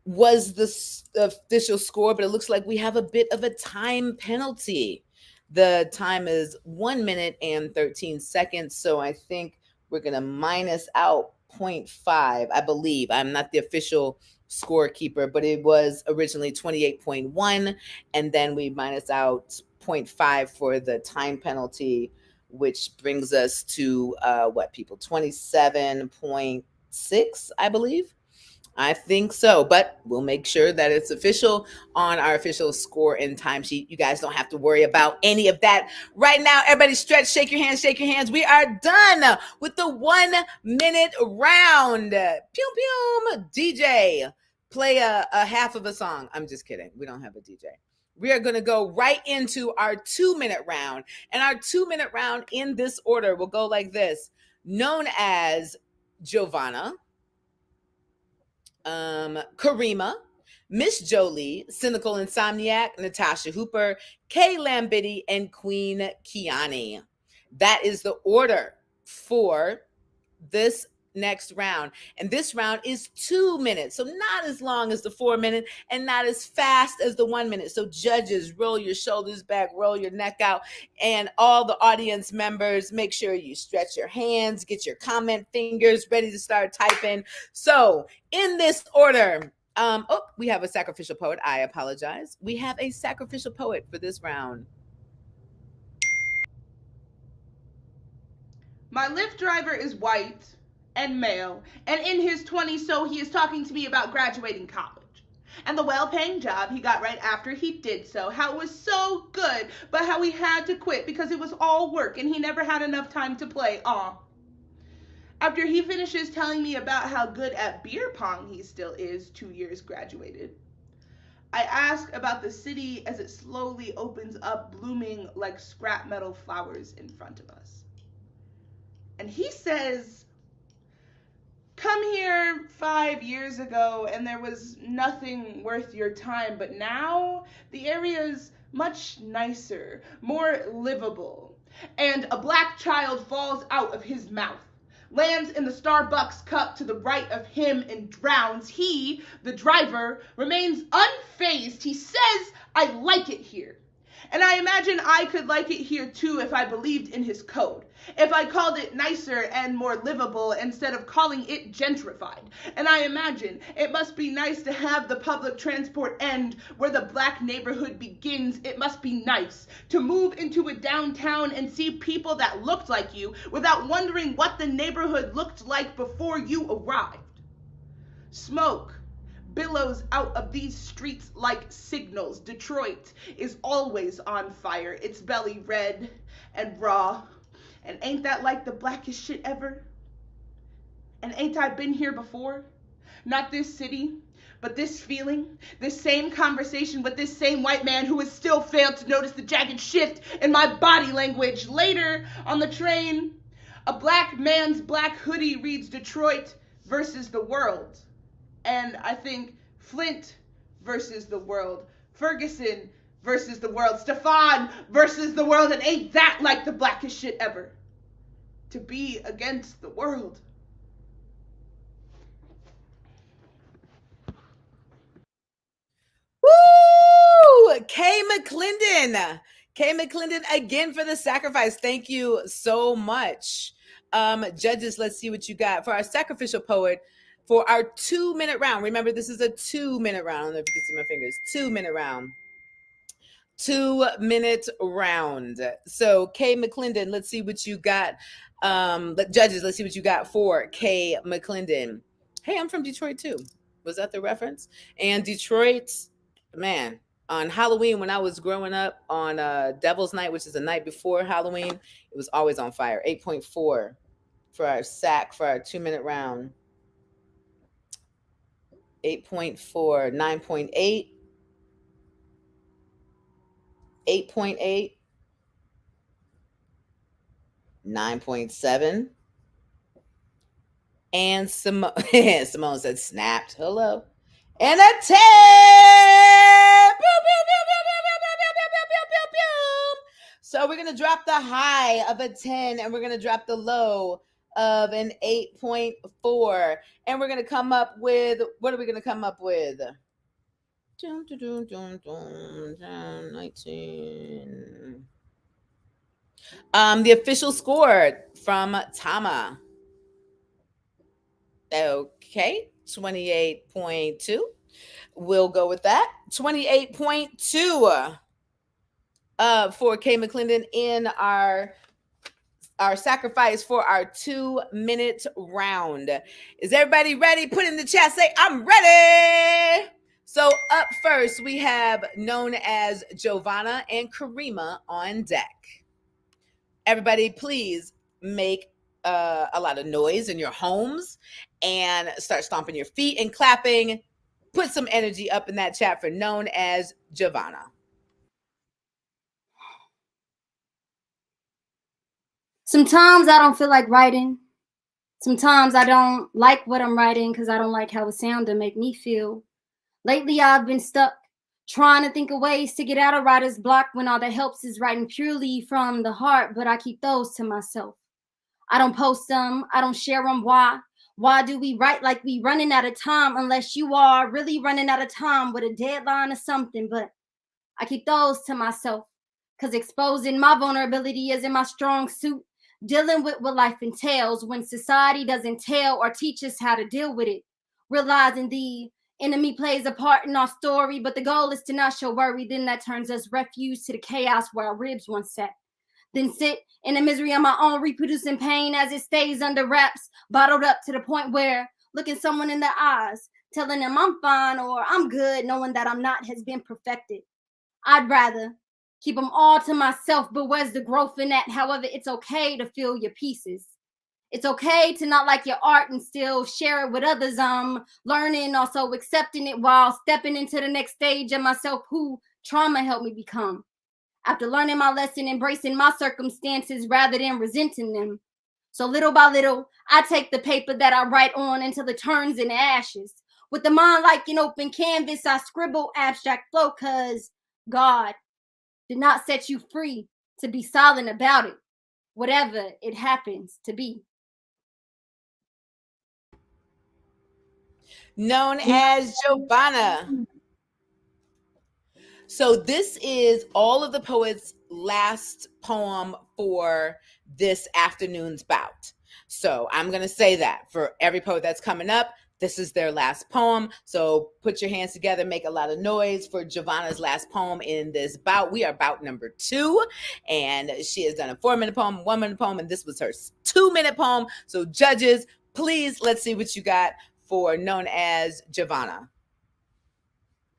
Speaker 2: was the official score, but it looks like we have a bit of a time penalty. The time is 1 minute and 13 seconds. So I think we're going to minus out 0.5, I believe. I'm not the official scorekeeper, but it was originally 28.1. And then we minus out 0.5 for the time penalty, which brings us to 27.6, I believe. I think so, but we'll make sure that it's official on our official score and timesheet. You guys don't have to worry about any of that. Right now, everybody stretch, shake your hands, shake your hands. We are done with the 1 minute round. Pew, pew, DJ, play a half of a song. I'm just kidding. We don't have a DJ. We are going to go right into our 2 minute round. And our 2 minute round in this order will go like this. Known as Giovanna, Karima, Miss Jolie, Cynical Insomniac, Natasha Hooper, K-Lam Biddy, and Queen Kiani. That is the order for this next round. And this round is 2 minutes. So not as long as the 4 minute and not as fast as the 1 minute. So judges, roll your shoulders back, roll your neck out. And all the audience members, make sure you stretch your hands, get your comment fingers ready to start typing. So in this order, we have a sacrificial poet. I apologize. We have a sacrificial poet for this round.
Speaker 4: My Lyft driver is white and male, and in his 20s, so he is talking to me about graduating college. And the well-paying job he got right after he did so, how it was so good, but how he had to quit because it was all work and he never had enough time to play. After he finishes telling me about how good at beer pong he still is, 2 years graduated, I ask about the city as it slowly opens up, blooming like scrap metal flowers in front of us. And he says, come here 5 years ago and there was nothing worth your time, but now the area's much nicer, more livable. And a black child falls out of his mouth, lands in the Starbucks cup to the right of him and drowns. He, the driver, remains unfazed. He says, I like it here. And I imagine I could like it here too if I believed in his code. If I called it nicer and more livable instead of calling it gentrified. And I imagine it must be nice to have the public transport end where the black neighborhood begins. It must be nice to move into a downtown and see people that looked like you without wondering what the neighborhood looked like before you arrived. Smoke billows out of these streets like signals. Detroit is always on fire, its belly red and raw. And ain't that like the blackest shit ever? And ain't I been here before? Not this city, but this feeling, this same conversation with this same white man who has still failed to notice the jagged shift in my body language. Later on the train, a black man's black hoodie reads Detroit versus the world. And I think Flint versus the world, Ferguson versus the world, Stefan versus the world, and ain't that like the blackest shit ever? To be against the world.
Speaker 2: Woo! Kay McClendon. Kay McClendon again for the sacrifice. Thank you so much. Judges, let's see what you got for our sacrificial poet for our 2-minute round. Remember, this is a 2-minute round. I don't know if you can see my fingers. 2-minute round. 2-minute round. So Kay McClendon, let's see what you got. Judges, let's see what you got for Kay McClendon. Hey, I'm from Detroit too. Was that the reference? And Detroit, man, on Halloween when I was growing up on Devil's Night, which is the night before Halloween, it was always on fire. 8.4 for our sack for our 2-minute round. 8.4, 9.8, 8.8, 9.7, and Simone said snapped. Hello. And a 10. So we're going to drop the high of a 10 and we're going to drop the low of an 8.4. And we're going to come up with, what are we going to come up with? 19. The official score from Tama. Okay, 28.2. We'll go with that. 28.2 for Kay McClendon in our sacrifice for our 2-minute round. Is everybody ready? Put in the chat, say, I'm ready. So up first, we have known as Giovanna and Karima on deck. Everybody, please make a lot of noise in your homes and start stomping your feet and clapping. Put some energy up in that chat for known as Giovanna.
Speaker 8: Sometimes I don't feel like writing. Sometimes I don't like what I'm writing because I don't like how it sounds and make me feel. Lately I've been stuck trying to think of ways to get out of writer's block when all that helps is writing purely from the heart, but I keep those to myself. I don't post them. I don't share them. Why? Why do we write like we running out of time unless you are really running out of time with a deadline or something? But I keep those to myself because exposing my vulnerability isn't my strong suit. Dealing with what life entails when society doesn't tell or teach us how to deal with it. Realizing the enemy plays a part in our story, but the goal is to not show worry. Then that turns us refuge to the chaos where our ribs once sat. Then sit in the misery of my own reproducing pain as it stays under wraps, bottled up to the point where looking someone in the eyes, telling them I'm fine or I'm good, knowing that I'm not has been perfected. I'd rather keep them all to myself, but where's the growth in that? However, it's okay to feel your pieces. It's okay to not like your art and still share it with others. I'm learning, also accepting it while stepping into the next stage of myself who trauma helped me become. After learning my lesson, embracing my circumstances rather than resenting them. So little by little, I take the paper that I write on until it turns into ashes. With the mind like an open canvas, I scribble abstract flow because God did not set you free to be silent about it, whatever it happens to be.
Speaker 2: Known as Giovanna. So this is all of the poets' last poem for this afternoon's bout. So I'm going to say that for every poet that's coming up, this is their last poem. So put your hands together, make a lot of noise for Giovanna's last poem in this bout. We are bout number 2, and she has done a 4-minute poem, 1-minute poem, and this was her 2-minute poem. So judges, please, let's see what you got for known as Giovanna.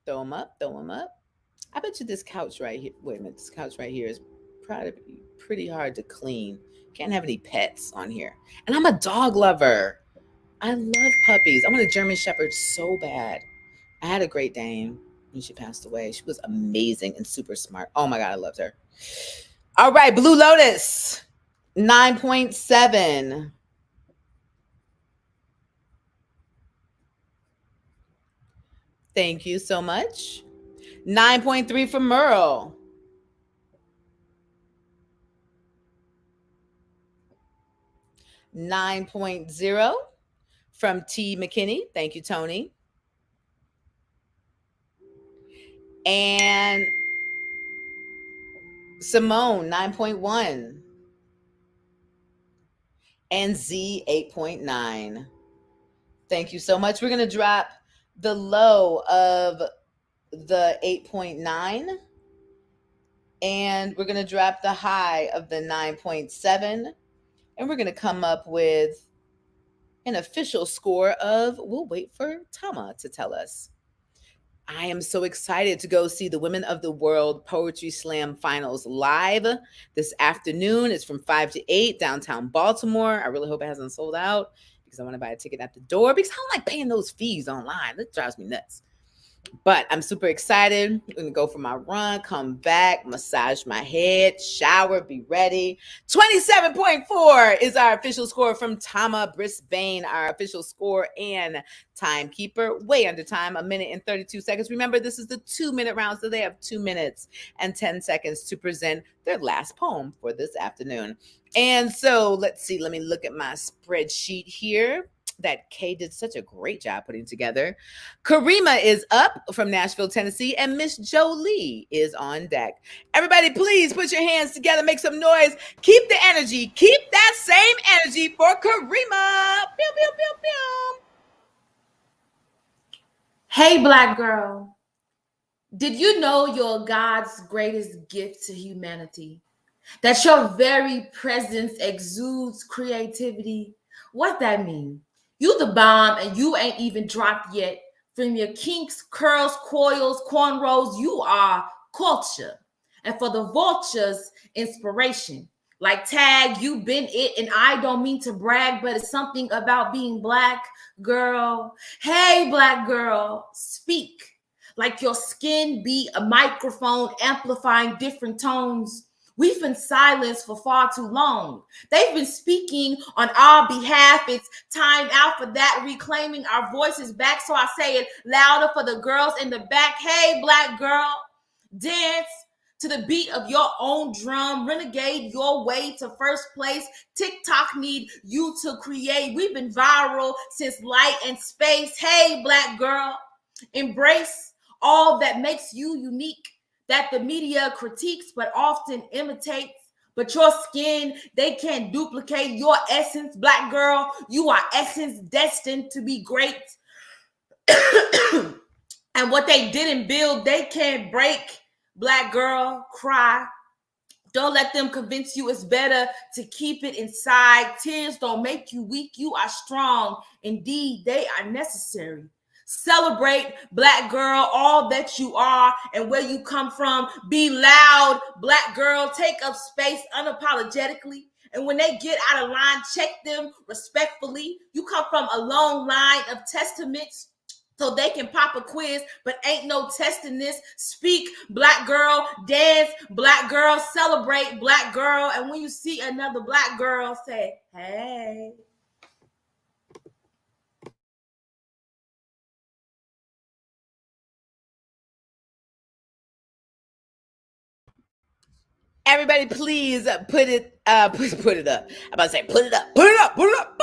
Speaker 2: Throw them up, throw them up. I bet you this couch right here, wait a minute, this couch right here is probably pretty hard to clean. Can't have any pets on here. And I'm a dog lover. I love puppies. I want a German Shepherd so bad. I had a Great Dane when she passed away. She was amazing and super smart. Oh my God, I loved her. All right, Blue Lotus, 9.7. Thank you so much. 9.3 for Merle. 9.0 from T. McKinney. Thank you, Tony. And Simone, 9.1. And Z, 8.9. Thank you so much. We're going to drop the low of the 8.9. And we're going to drop the high of the 9.7. And we're going to come up with an official score of, we'll wait for Tama to tell us. I am so excited to go see the Women of the World Poetry Slam Finals live this afternoon. It's from 5 to 8, downtown Baltimore. I really hope it hasn't sold out because I want to buy a ticket at the door because I don't like paying those fees online. That drives me nuts. But I'm super excited. I'm going to go for my run, come back, massage my head, shower, be ready. 27.4 is our official score from Tama Brisbane, our official score and timekeeper. Way under time, 1 minute and 32 seconds. Remember, this is the 2-minute round, so they have 2 minutes and 10 seconds to present their last poem for this afternoon. And so let's see. Let me look at my spreadsheet here that Kay did such a great job putting together. Karima is up from Nashville, Tennessee, and Miss Jolie is on deck. Everybody, please put your hands together, make some noise. Keep the energy. Keep that same energy for Karima. Pew, pew, pew, pew.
Speaker 6: Hey, Black girl. Did you know you're God's greatest gift to humanity? That your very presence exudes creativity? What that mean? You the bomb and you ain't even dropped yet. From your kinks, curls, coils, cornrows, you are culture. And for the vultures, inspiration. Like tag, you been it, and I don't mean to brag, but it's something about being Black girl. Hey, Black girl, speak. Like your skin be a microphone amplifying different tones. We've been silenced for far too long. They've been speaking on our behalf. It's time out for that, reclaiming our voices back. So I say it louder for the girls in the back. Hey, Black girl, dance to the beat of your own drum. Renegade your way to first place. TikTok need you to create. We've been viral since light and space. Hey, Black girl, embrace all that makes you unique, that the media critiques but often imitates. But your skin, they can't duplicate your essence. Black girl, you are essence destined to be great. And what they didn't build, they can't break. Black girl, cry. Don't let them convince you it's better to keep it inside. Tears don't make you weak. You are strong. Indeed, they are necessary. Celebrate, Black girl, all that you are and where you come from. Be loud, Black girl. Take up space unapologetically. And when they get out of line, check them respectfully. You come from a long line of testaments, so they can pop a quiz, but ain't no testing this. Speak, Black girl. Dance, Black girl. Celebrate, Black girl. And when you see another Black girl, say, hey.
Speaker 2: Everybody, please put it up. I'm about to say, put it up, pull it up, pull it up,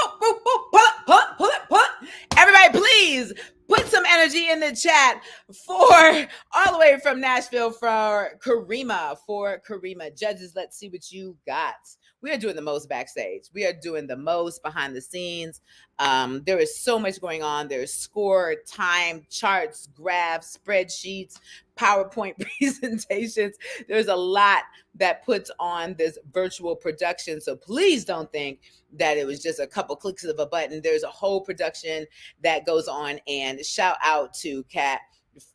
Speaker 2: pull it. Everybody, please put some energy in the chat all the way from Nashville for Karima. Judges, let's see what you got. We are doing the most backstage. We are doing the most behind the scenes. There is so much going on. There's score, time, charts, graphs, spreadsheets, PowerPoint presentations. There's a lot that puts on this virtual production. So please don't think that it was just a couple clicks of a button. There's a whole production that goes on, and shout out to Kat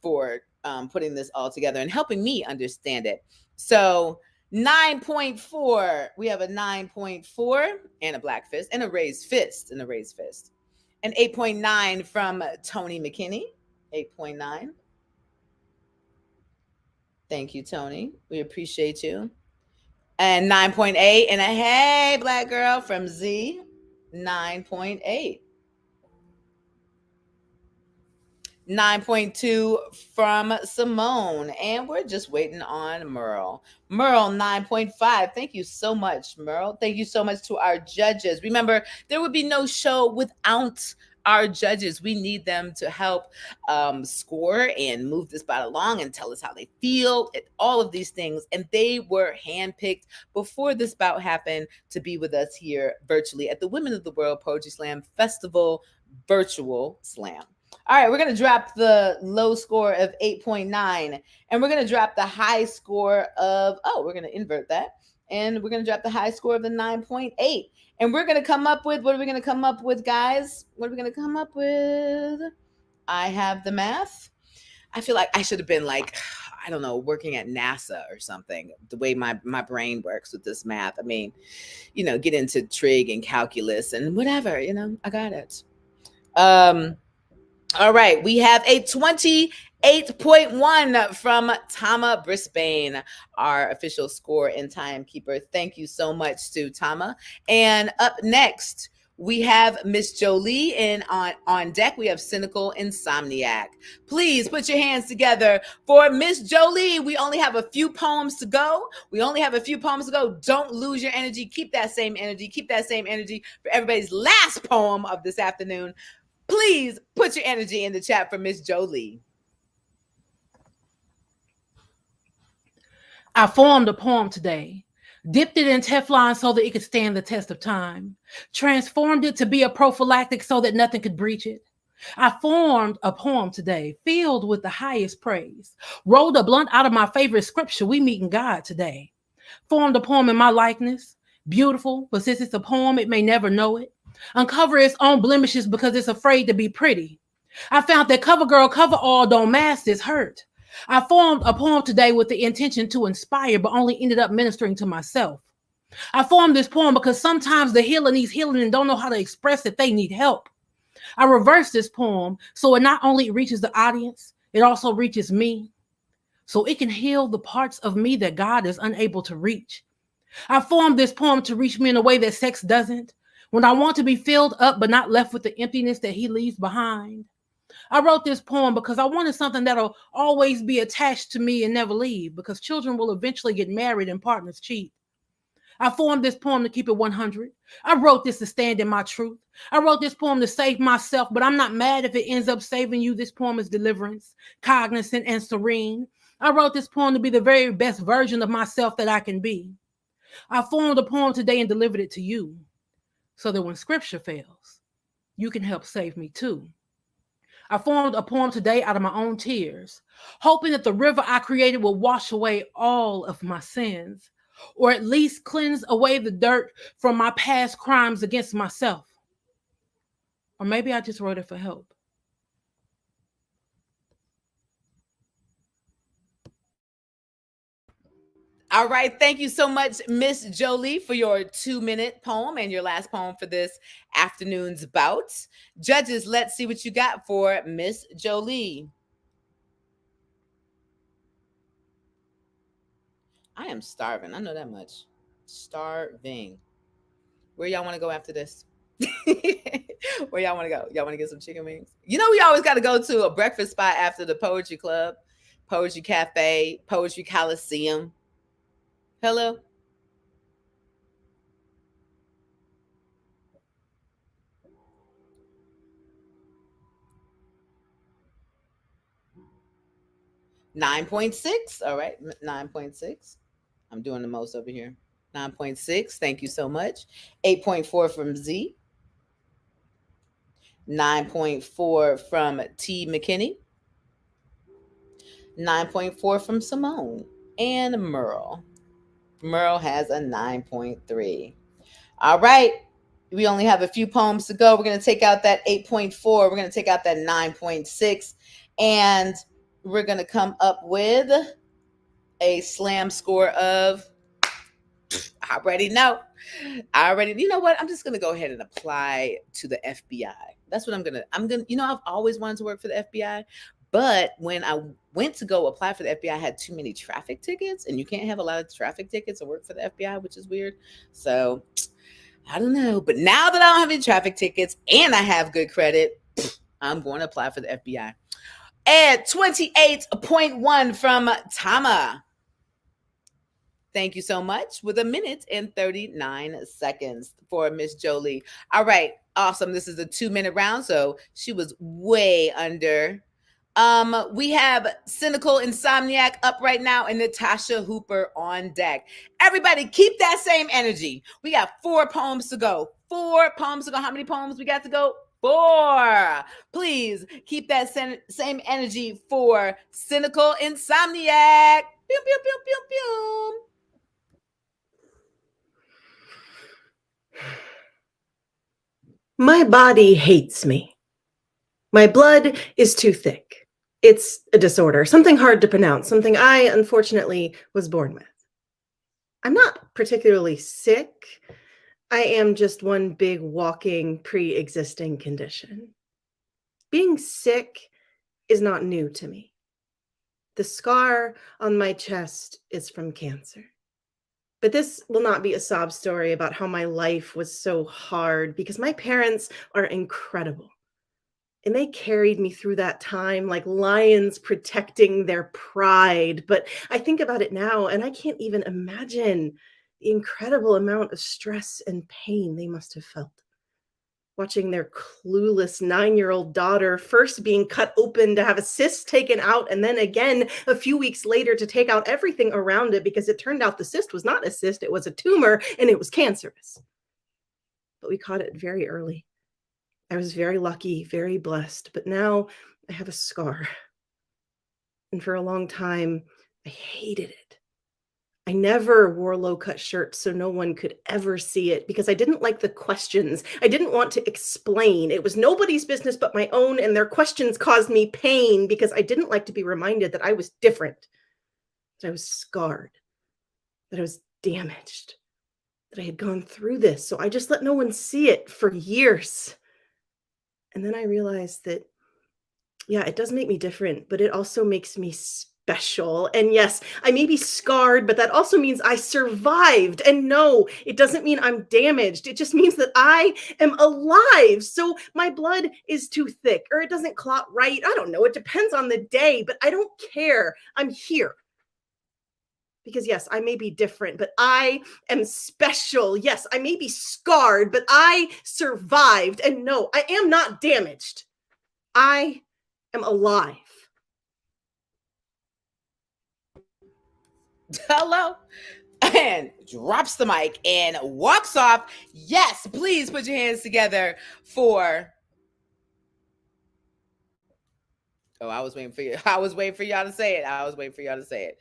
Speaker 2: for putting this all together and helping me understand it. So 9.4, we have a 9.4 and a black fist and a raised fist and a raised fist. An 8.9 from Tony McKinney, 8.9. Thank you, Tony. We appreciate you. And 9.8 and a hey, black girl from Z, 9.8. 9.2 from Simone. And we're just waiting on Merle. Merle, 9.5. Thank you so much, Merle. Thank you so much to our judges. Remember, there would be no show without our judges. We need them to help score and move this bout along and tell us how they feel, all of these things. And they were handpicked before this bout happened to be with us here virtually at the Women of the World Poetry Slam Festival Virtual Slam. All right, we're going to drop the low score of 8.9, and we're going to drop the high score of, we're going to invert that, and we're going to drop the high score of the 9.8. And we're going to come up with, what are we going to come up with, guys? What are we going to come up with? I have the math. I feel like I should have been like, I don't know, working at NASA or something, the way my brain works with this math. I mean, get into trig and calculus and whatever, I got it. All right, we have a 28.1 from Tama Brisbane, our official score and timekeeper. Thank you so much to Tama. And up next, we have Miss Jolie, and on deck, we have Cynical Insomniac. Please put your hands together for Miss Jolie. We only have a few poems to go. Don't lose your energy. Keep that same energy. For everybody's last poem of this afternoon. Please put your energy in the chat for Miss Jolie.
Speaker 3: I formed a poem today, dipped it in Teflon so that it could stand the test of time, transformed it to be a prophylactic so that nothing could breach it. I formed a poem today filled with the highest praise, rolled a blunt out of my favorite scripture, we meet in God today. Formed a poem in my likeness, beautiful, but since it's a poem, it may never know it. Uncover its own blemishes because it's afraid to be pretty. I found that cover girl, cover all don't mask this hurt. I formed a poem today with the intention to inspire, but only ended up ministering to myself. I formed this poem because sometimes the healer needs healing and don't know how to express that they need help. I reversed this poem so it not only reaches the audience, it also reaches me. So it can heal the parts of me that God is unable to reach. I formed this poem to reach me in a way that sex doesn't. When I want to be filled up but not left with the emptiness that he leaves behind. I wrote this poem because I wanted something that'll always be attached to me and never leave, because children will eventually get married and partners cheat. I formed this poem to keep it 100. I wrote this to stand in my truth. I wrote this poem to save myself, but I'm not mad if it ends up saving you. This poem is deliverance, cognizant and serene. I wrote this poem to be the very best version of myself that I can be. I formed a poem today and delivered it to you, so that when scripture fails, you can help save me too. I formed a poem today out of my own tears, hoping that the river I created will wash away all of my sins, or at least cleanse away the dirt from my past crimes against myself. Or maybe I just wrote it for help.
Speaker 2: All right. Thank you so much, Miss Jolie, for your 2-minute poem and your last poem for this afternoon's bout. Judges, let's see what you got for Miss Jolie. I am starving. I know that much. Starving. Where y'all want to go after this? Where y'all want to go? Y'all want to get some chicken wings? We always got to go to a breakfast spot after the poetry club, poetry cafe, poetry coliseum. Hello? 9.6. All right, 9.6. I'm doing the most over here. 9.6. Thank you so much. 8.4 from Z. 9.4 from T. McKinney. 9.4 from Simone. And Merle. Merle has a 9.3. All right. We only have a few poems to go. We're going to take out that 8.4. We're going to take out that 9.6. And we're going to come up with a slam score of, I already know. You know what? I'm just going to go ahead and apply to the FBI. That's what I'm going to, I've always wanted to work for the FBI. But when I went to go apply for the FBI, I had too many traffic tickets, and you can't have a lot of traffic tickets to work for the FBI, which is weird. So I don't know. But now that I don't have any traffic tickets and I have good credit, I'm going to apply for the FBI. And 28.1 from Tama. Thank you so much, with 1 minute and 39 seconds for Miss Jolie. All right, awesome. This is a 2-minute round, so she was way under. We have Cynical Insomniac up right now and Natasha Hooper on deck. Everybody keep that same energy. We got 4 poems to go. 4 poems to go. How many poems we got to go? 4. Please keep that same energy for Cynical Insomniac. Pew, pew, pew, pew, pew.
Speaker 7: My body hates me. My blood is too thick. It's a disorder, something hard to pronounce, something I, unfortunately, was born with. I'm not particularly sick. I am just one big walking, pre-existing condition. Being sick is not new to me. The scar on my chest is from cancer. But this will not be a sob story about how my life was so hard, because my parents are incredible. And they carried me through that time like lions protecting their pride. But I think about it now, and I can't even imagine the incredible amount of stress and pain they must have felt. Watching their clueless 9-year-old daughter first being cut open to have a cyst taken out, and then again a few weeks later to take out everything around it, because it turned out the cyst was not a cyst, it was a tumor, and it was cancerous. But we caught it very early. I was very lucky, very blessed, but now I have a scar. And for a long time, I hated it. I never wore low-cut shirts so no one could ever see it, because I didn't like the questions. I didn't want to explain. It was nobody's business but my own, and their questions caused me pain because I didn't like to be reminded that I was different, that I was scarred, that I was damaged, that I had gone through this. So I just let no one see it for years. And then I realized that, yeah, it does make me different, but it also makes me special. And yes, I may be scarred, but that also means I survived. And no, it doesn't mean I'm damaged. It just means that I am alive. So my blood is too thick, or it doesn't clot right. I don't know. It depends on the day, but I don't care. I'm here. Because yes, I may be different, but I am special. Yes, I may be scarred, but I survived. And no, I am not damaged. I am alive.
Speaker 2: Hello. And drops the mic and walks off. Yes, please put your hands together for... Oh, I was waiting for you. I was waiting for y'all to say it.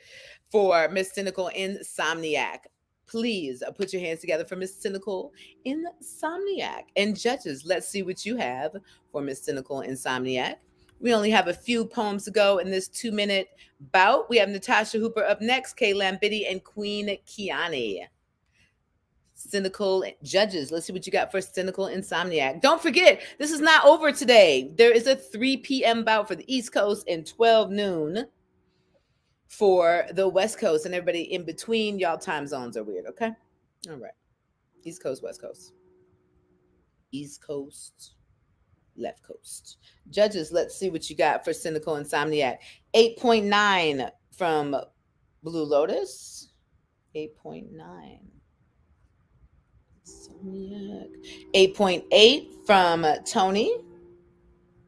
Speaker 2: For Miss Cynical Insomniac. Please put your hands together for Miss Cynical Insomniac. And judges, let's see what you have for Miss Cynical Insomniac. We only have a few poems to go in this 2-minute bout. We have Natasha Hooper up next, Kay Lambitti, and Queen Kiani. Cynical judges, let's see what you got for Cynical Insomniac. Don't forget, this is not over today. There is a 3 p.m. bout for the East Coast and 12 noon for the West Coast, and everybody in between. Y'all time zones are weird, okay? All right. East Coast, West Coast. East Coast, left coast. Judges, let's see what you got for Cynical Insomniac. 8.9 from Blue Lotus. 8.9. 8.8 from Tony.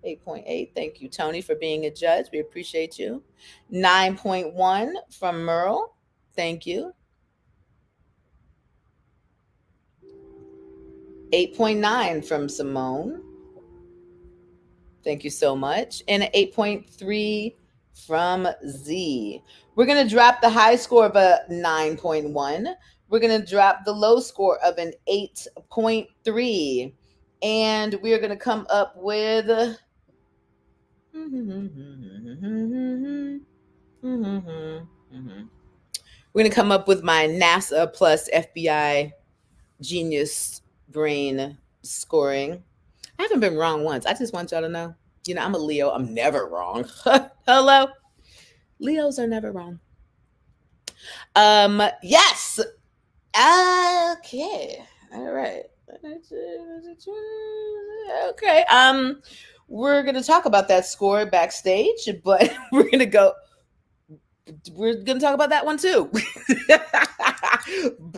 Speaker 2: 8.8. Thank you, Tony, for being a judge. We appreciate you. 9.1 from Merle. Thank you. 8.9 from Simone. Thank you so much. And an 8.3 from Z. We're going to drop the high score of a 9.1. We're going to drop the low score of an 8.3. And we are going to come up with... We're going to come up with my NASA plus FBI genius brain scoring. I haven't been wrong once. I just want y'all to know. You know, I'm a Leo. I'm never wrong. Hello? Leos are never wrong. Yes. Okay. All right. Okay. We're gonna talk about that score backstage, but we're gonna talk about that one too.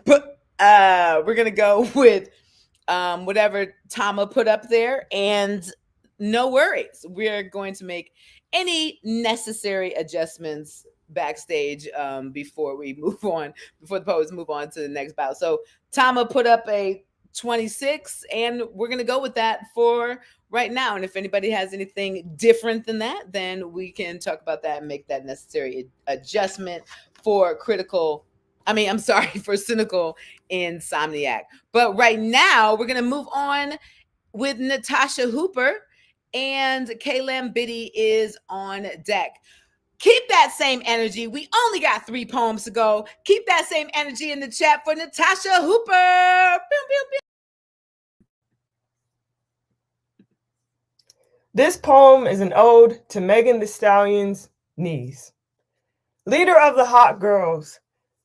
Speaker 2: But we're gonna go with whatever Tama put up there, and no worries. We're going to make any necessary adjustments backstage before we move on, before the poets move on to the next bout. So Tama put up a 26, and we're going to go with that for right now. And if anybody has anything different than that, then we can talk about that and make that necessary adjustment for for cynical insomniac. But right now, we're going to move on with Natasha Hooper, and Kaylam Biddy is on deck. Keep that same energy. We only got 3 poems to go. Keep that same energy in the chat for Natasha Hooper.
Speaker 5: This poem is an ode to Megan Thee Stallion's knees. Leader of the hot girls,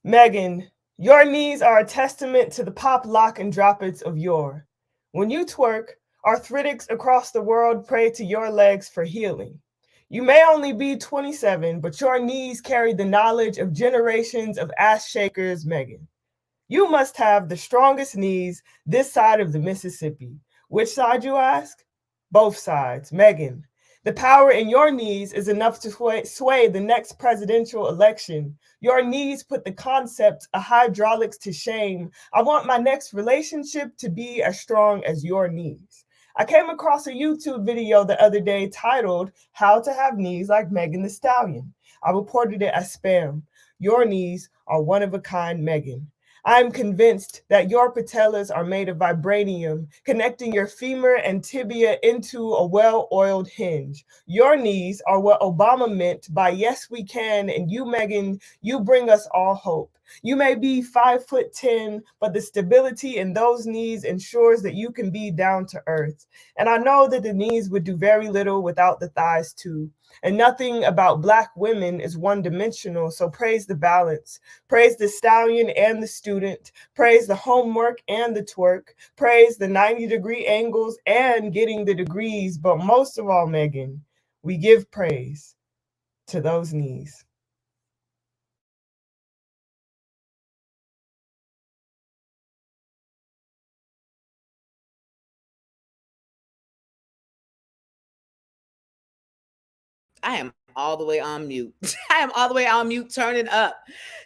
Speaker 5: Megan, your knees are a testament to the pop, lock, and drop-its of yore. When you twerk, arthritics across the world pray to your legs for healing. You may only be 27, but your knees carry the knowledge of generations of ass shakers, Megan. You must have the strongest knees this side of the Mississippi. Which side, you ask? Both sides, Megan. The power in your knees is enough to sway the next presidential election. Your knees put the concept of hydraulics to shame. I want my next relationship to be as strong as your knees. I came across a YouTube video the other day titled, How to Have Knees Like Megan Thee Stallion. I reported it as spam. Your knees are one of a kind, Megan. I am convinced that your patellas are made of vibranium, connecting your femur and tibia into a well-oiled hinge. Your knees are what Obama meant by yes, we can, and you, Megan, you bring us all hope. You may be 5'10", but the stability in those knees ensures that you can be down to earth. And I know that the knees would do very little without the thighs too. And nothing about Black women is one-dimensional, so praise the balance. Praise the stallion and the student. Praise the homework and the twerk. Praise the 90-degree angles and getting the degrees. But most of all, Megan, we give praise to those knees.
Speaker 2: I am all the way on mute. I am all the way on mute, turning up.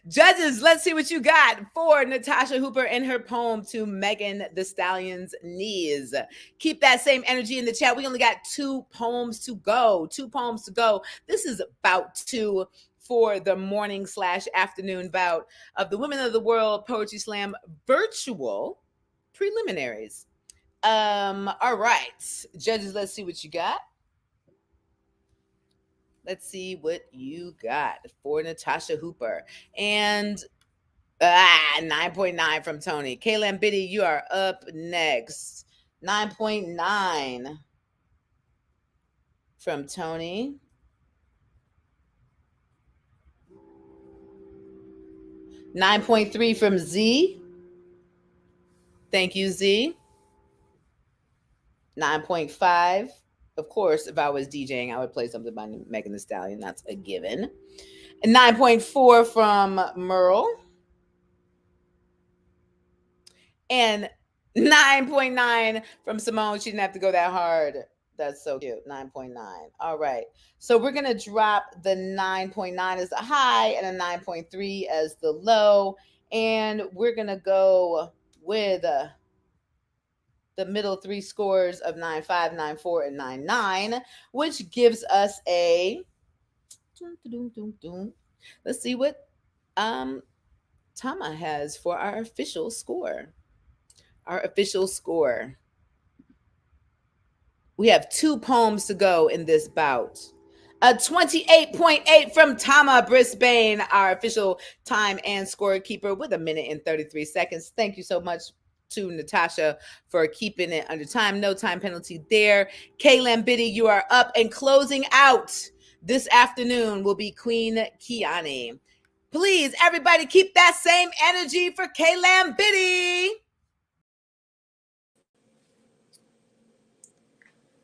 Speaker 2: Judges, let's see what you got for Natasha Hooper and her poem to Megan Thee Stallion's knees. Keep that same energy in the chat. We only got 2 poems to go. 2 poems to go. This is bout 2 for the morning/afternoon bout of the Women of the World Poetry Slam virtual preliminaries. All right, judges, let's see what you got. Let's see what you got for Natasha Hooper. And 9.9 from Tony. Kaylam Biddy, you are up next. 9.9 from Tony. 9.3 from Z. Thank you, Z. 9.5. Of course, if I was DJing, I would play something by Megan Thee Stallion. That's a given. And 9.4 from Merle. And 9.9 from Simone. She didn't have to go that hard. That's so cute. 9.9. All right. So we're going to drop the 9.9 as the high and a 9.3 as the low. And we're going to go with the middle three scores of 9.5, 9.4, and 9.9, which gives us a. Let's see what Tama has for our official score. Our official score. We have 2 poems to go in this bout. A 28.8 from Tama Brisbane, our official time and scorekeeper, with 1 minute and 33 seconds. Thank you so much to Natasha for keeping it under time. No time penalty there. Kay Lambiddy, you are up, and closing out this afternoon will be Queen Kiani. Please, everybody, keep that same energy for Kay Lambiddy.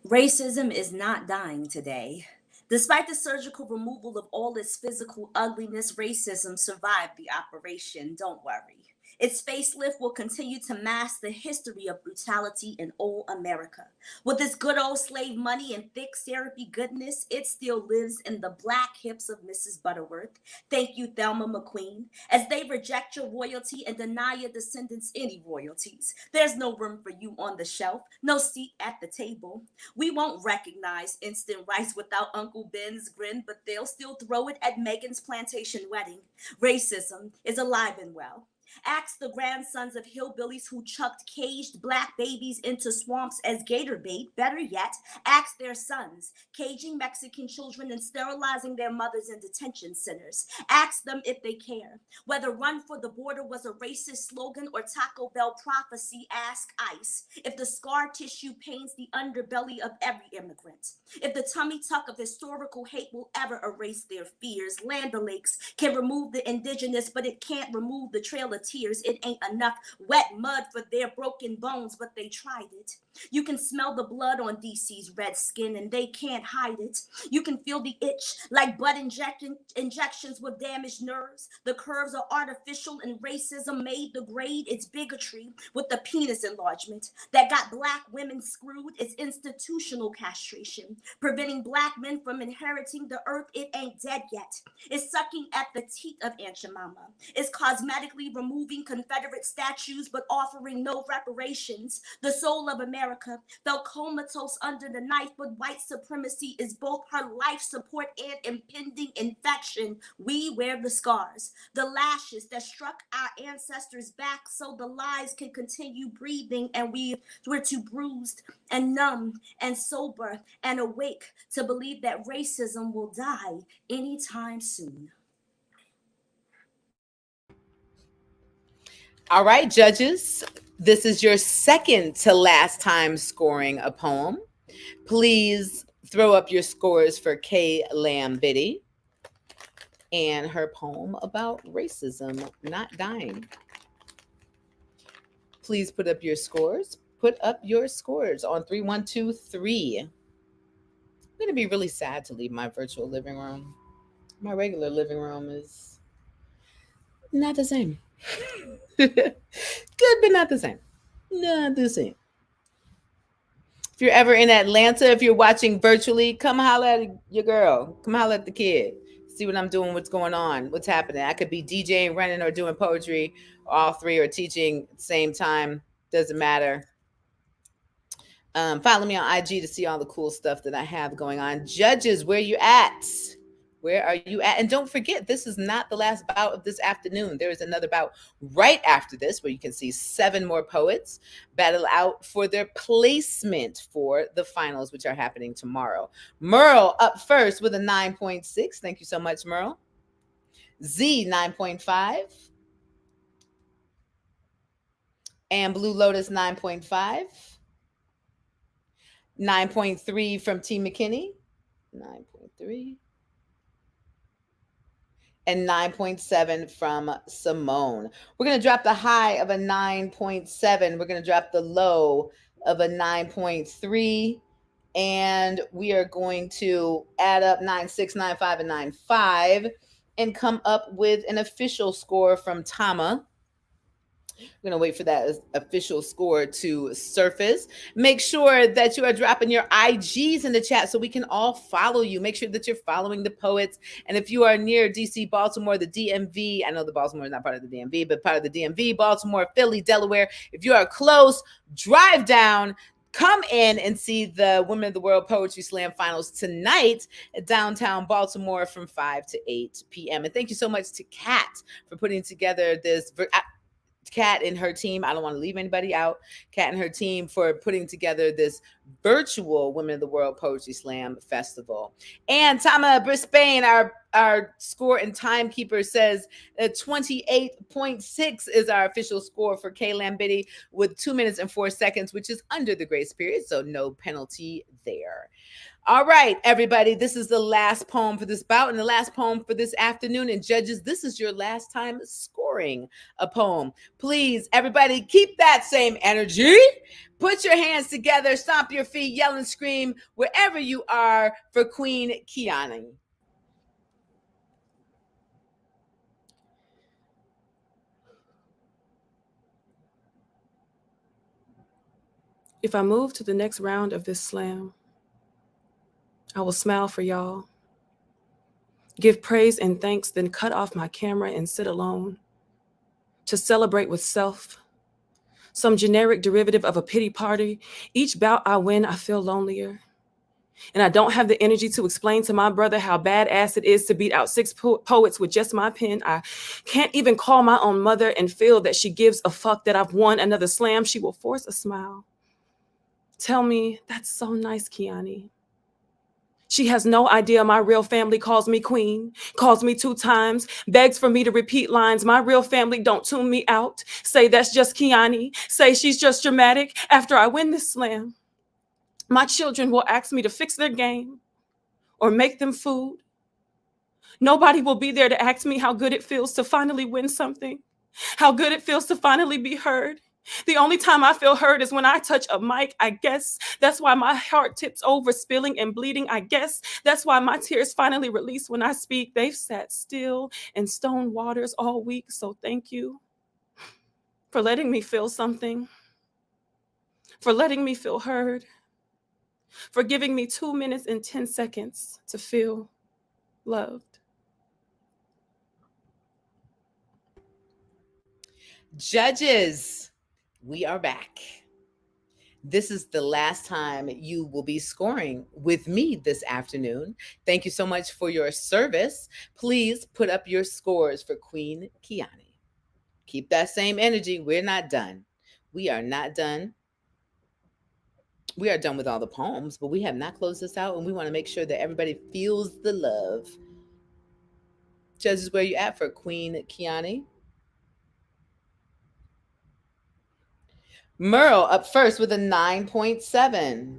Speaker 9: Racism is not dying today. Despite the surgical removal of all its physical ugliness, racism survived the operation. Don't worry. Its facelift will continue to mask the history of brutality in old America. With its good old slave money and thick syrupy goodness, it still lives in the black hips of Mrs. Butterworth. Thank you, Thelma McQueen. As they reject your royalty and deny your descendants any royalties, there's no room for you on the shelf, no seat at the table. We won't recognize instant rice without Uncle Ben's grin, but they'll still throw it at Megan's plantation wedding. Racism is alive and well. Ask the grandsons of hillbillies who chucked caged black babies into swamps as gator bait. Better yet, ask their sons, caging Mexican children and sterilizing their mothers in detention centers. Ask them if they care. Whether run for the border was a racist slogan or Taco Bell prophecy, ask ICE. If the scar tissue paints the underbelly of every immigrant. If the tummy tuck of historical hate will ever erase their fears. Land O'Lakes can remove the indigenous, but it can't remove the trail of tears. It ain't enough wet mud for their broken bones, but they tried it. You can smell the blood on DC's red skin and they can't hide it. You can feel the itch like blood injections with damaged nerves. The curves are artificial and racism made the grade. It's bigotry with the penis enlargement that got black women screwed. It's institutional castration, preventing black men from inheriting the earth. It ain't dead yet. It's sucking at the teat of Aunt Jemima. It's cosmetically removing Confederate statues but offering no reparations. The soul of America fell comatose under the knife, but white supremacy is both her life support and impending infection. We wear the scars, the lashes that struck our ancestors back so the lies can continue breathing, and we're too bruised and numb and sober and awake to believe that racism will die anytime soon.
Speaker 2: All right, judges, this is your second to last time scoring a poem. Please throw up your scores for Kay Lambiddy and her poem about racism not dying. Please put up your scores. Put up your scores on 3, 1, 2, 3. I'm going to be really sad to leave my virtual living room. My regular living room is not the same. Good, but not the same. Not the same. If you're ever in Atlanta, if you're watching virtually, come holler at your girl. Come holler at the kid. See what I'm doing, what's going on, what's happening. I could be DJing, running, or doing poetry, or all three, or teaching at the same time. Doesn't matter. Follow me on IG to see all the cool stuff that I have going on. Judges, where you at? Where are you at? And don't forget, this is not the last bout of this afternoon. There is another bout right after this where you can see 7 more poets battle out for their placement for the finals, which are happening tomorrow. Merle up first with a 9.6. Thank you so much, Merle. Z, 9.5. And Blue Lotus, 9.5. 9.3 from T. McKinney. 9.3. And 9.7 from Simone. We're going to drop the high of a 9.7. We're going to drop the low of a 9.3. And we are going to add up 9.6, 9.5, and 9.5 and come up with an official score from Tama. We're going to wait for that official score to surface. Make sure that you are dropping your IGs in the chat so we can all follow you. Make sure that you're following the poets. And if you are near DC, Baltimore, the DMV, I know the Baltimore is not part of the DMV, but part of the DMV, Baltimore, Philly, Delaware. If you are close, drive down. Come in and see the Women of the World Poetry Slam Finals tonight at downtown Baltimore from 5 to 8 p.m. And thank you so much to Kat for putting together this. Kat and her team, I don't want to leave anybody out. Kat and her team for putting together this virtual Women of the World Poetry Slam Festival. And Tama Brisbane, our score and timekeeper, says that 28.6 is our official score for Kay Lambitti with 2 minutes and 4 seconds, which is under the grace period, so no penalty there. All right, everybody, this is the last poem for this bout and the last poem for this afternoon. And judges, this is your last time scoring a poem. Please, everybody, keep that same energy. Put your hands together, stomp your feet, yell and scream wherever you are for Queen Kiani.
Speaker 10: If I move to the next round of this slam, I will smile for y'all, give praise and thanks, then cut off my camera and sit alone to celebrate with self, some generic derivative of a pity party. Each bout I win, I feel lonelier. And I don't have the energy to explain to my brother how badass it is to beat out 6 poets with just my pen. I can't even call my own mother and feel that she gives a fuck that I've won another slam. She will force a smile. Tell me, that's so nice, Kiani. She has no idea my real family calls me queen, calls me 2 times, begs for me to repeat lines. My real family don't tune me out, say that's just Kiani, say she's just dramatic. After I win this slam, my children will ask me to fix their game or make them food. Nobody will be there to ask me how good it feels to finally win something, how good it feels to finally be heard. The only time I feel heard is when I touch a mic. I guess that's why my heart tips over, spilling and bleeding. I guess that's why my tears finally release when I speak. They've sat still in stone waters all week, so thank you for letting me feel something, for letting me feel heard, for giving me 2 minutes and 10 seconds to feel loved.
Speaker 2: Judges, we are back. This is the last time you will be scoring with me this afternoon. Thank you so much for your service. Please put up your scores for Queen Kiani. Keep that same energy. We're not done. We are not done. We are done with all the poems, but we have not closed this out, and we want to make sure that everybody feels the love. Judges, where you at for Queen Kiani? Merle up first with a 9.7.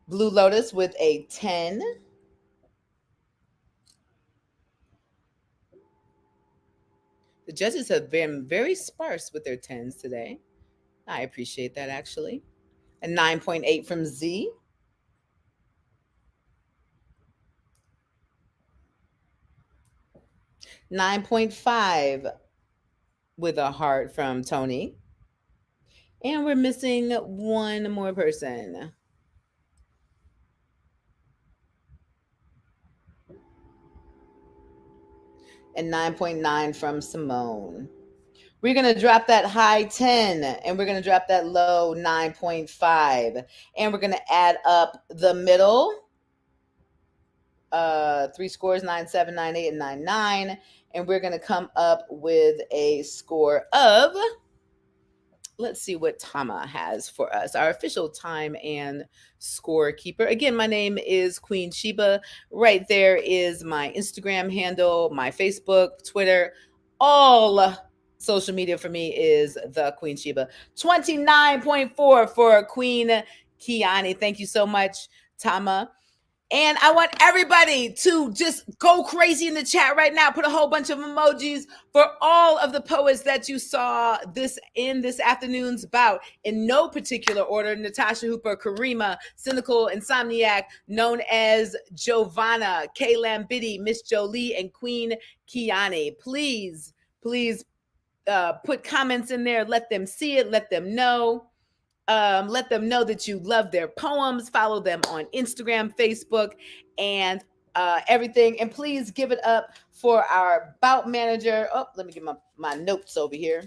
Speaker 2: Blue Lotus with a 10. The judges have been very sparse with their 10s today. I appreciate that, actually. A 9.8 from Z. $9.5 with a heart from Tony. And we're missing one more person. And 9.9 from Simone. We're going to drop that high 10 and we're going to drop that low 9.5. And we're going to add up the middle. 3 scores, 9, 7, 9, 8, and 9, 9. And we're going to come up with a score of, let's see what Tama has for us, our official time and score keeper. Again, my name is Queen Sheba. Right there is my Instagram handle, my Facebook, Twitter, all social media for me is the Queen Sheba. 29.4 for Queen Kiani. Thank you so much, Tama. And I want everybody to just go crazy in the chat right now. Put a whole bunch of emojis for all of the poets that you saw this afternoon's bout in no particular order. Natasha Hooper, Karima, Cynical Insomniac, known as Giovanna, Kay Lambitti, Miss Jolie, and Queen Kiani. Please put comments in there. Let them see it. Let them know. Let them know that you love their poems. Follow them on Instagram, Facebook, and everything. And please give it up for our bout manager. Oh, let me get my notes over here.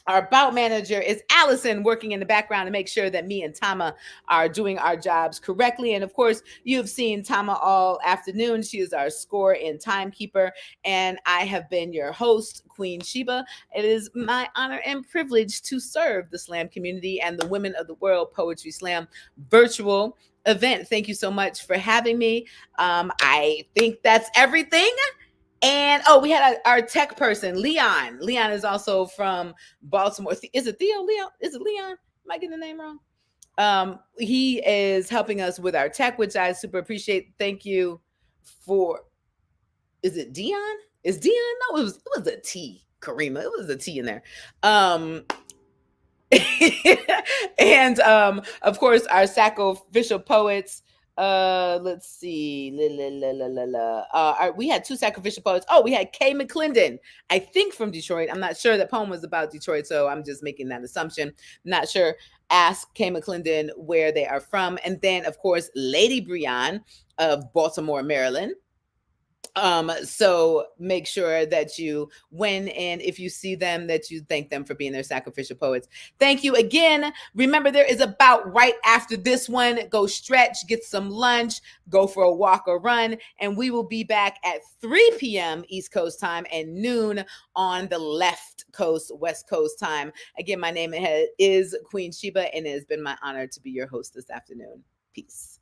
Speaker 2: Our bout manager is Allison, working in the background to make sure that me and Tama are doing our jobs correctly. And of course, you've seen Tama all afternoon. She is our score and timekeeper. And I have been your host, Queen Sheba. It is my honor and privilege to serve the slam community and the Women of the World Poetry Slam virtual event. Thank you so much for having me. I think that's everything. And we had our tech person, Leon. Leon is also from Baltimore. Is it Theo? Leon? Is it Leon? Am I getting the name wrong? He is helping us with our tech, which I super appreciate. Thank you for. Is it Dion? Is Dion? No, it was a T. Karima. It was a T in there. And of course, our sacrificial poets. Let's see. We had two sacrificial poets. We had Kay McClendon, I think from Detroit. I'm not sure. That poem was about Detroit, so I'm just making that assumption. Not sure. Ask Kay McClendon where they are from. And then, of course, Lady Breon of Baltimore, Maryland. So make sure that you, when and if you see them, that you thank them for being their sacrificial poets. Thank you again. Remember, there is a bout right after this one. Go stretch, get some lunch, go for a walk or run, and we will be back at 3 p.m. East Coast time and noon on the left coast, West Coast time. Again, my name is Queen Sheba, and it has been my honor to be your host this afternoon. Peace.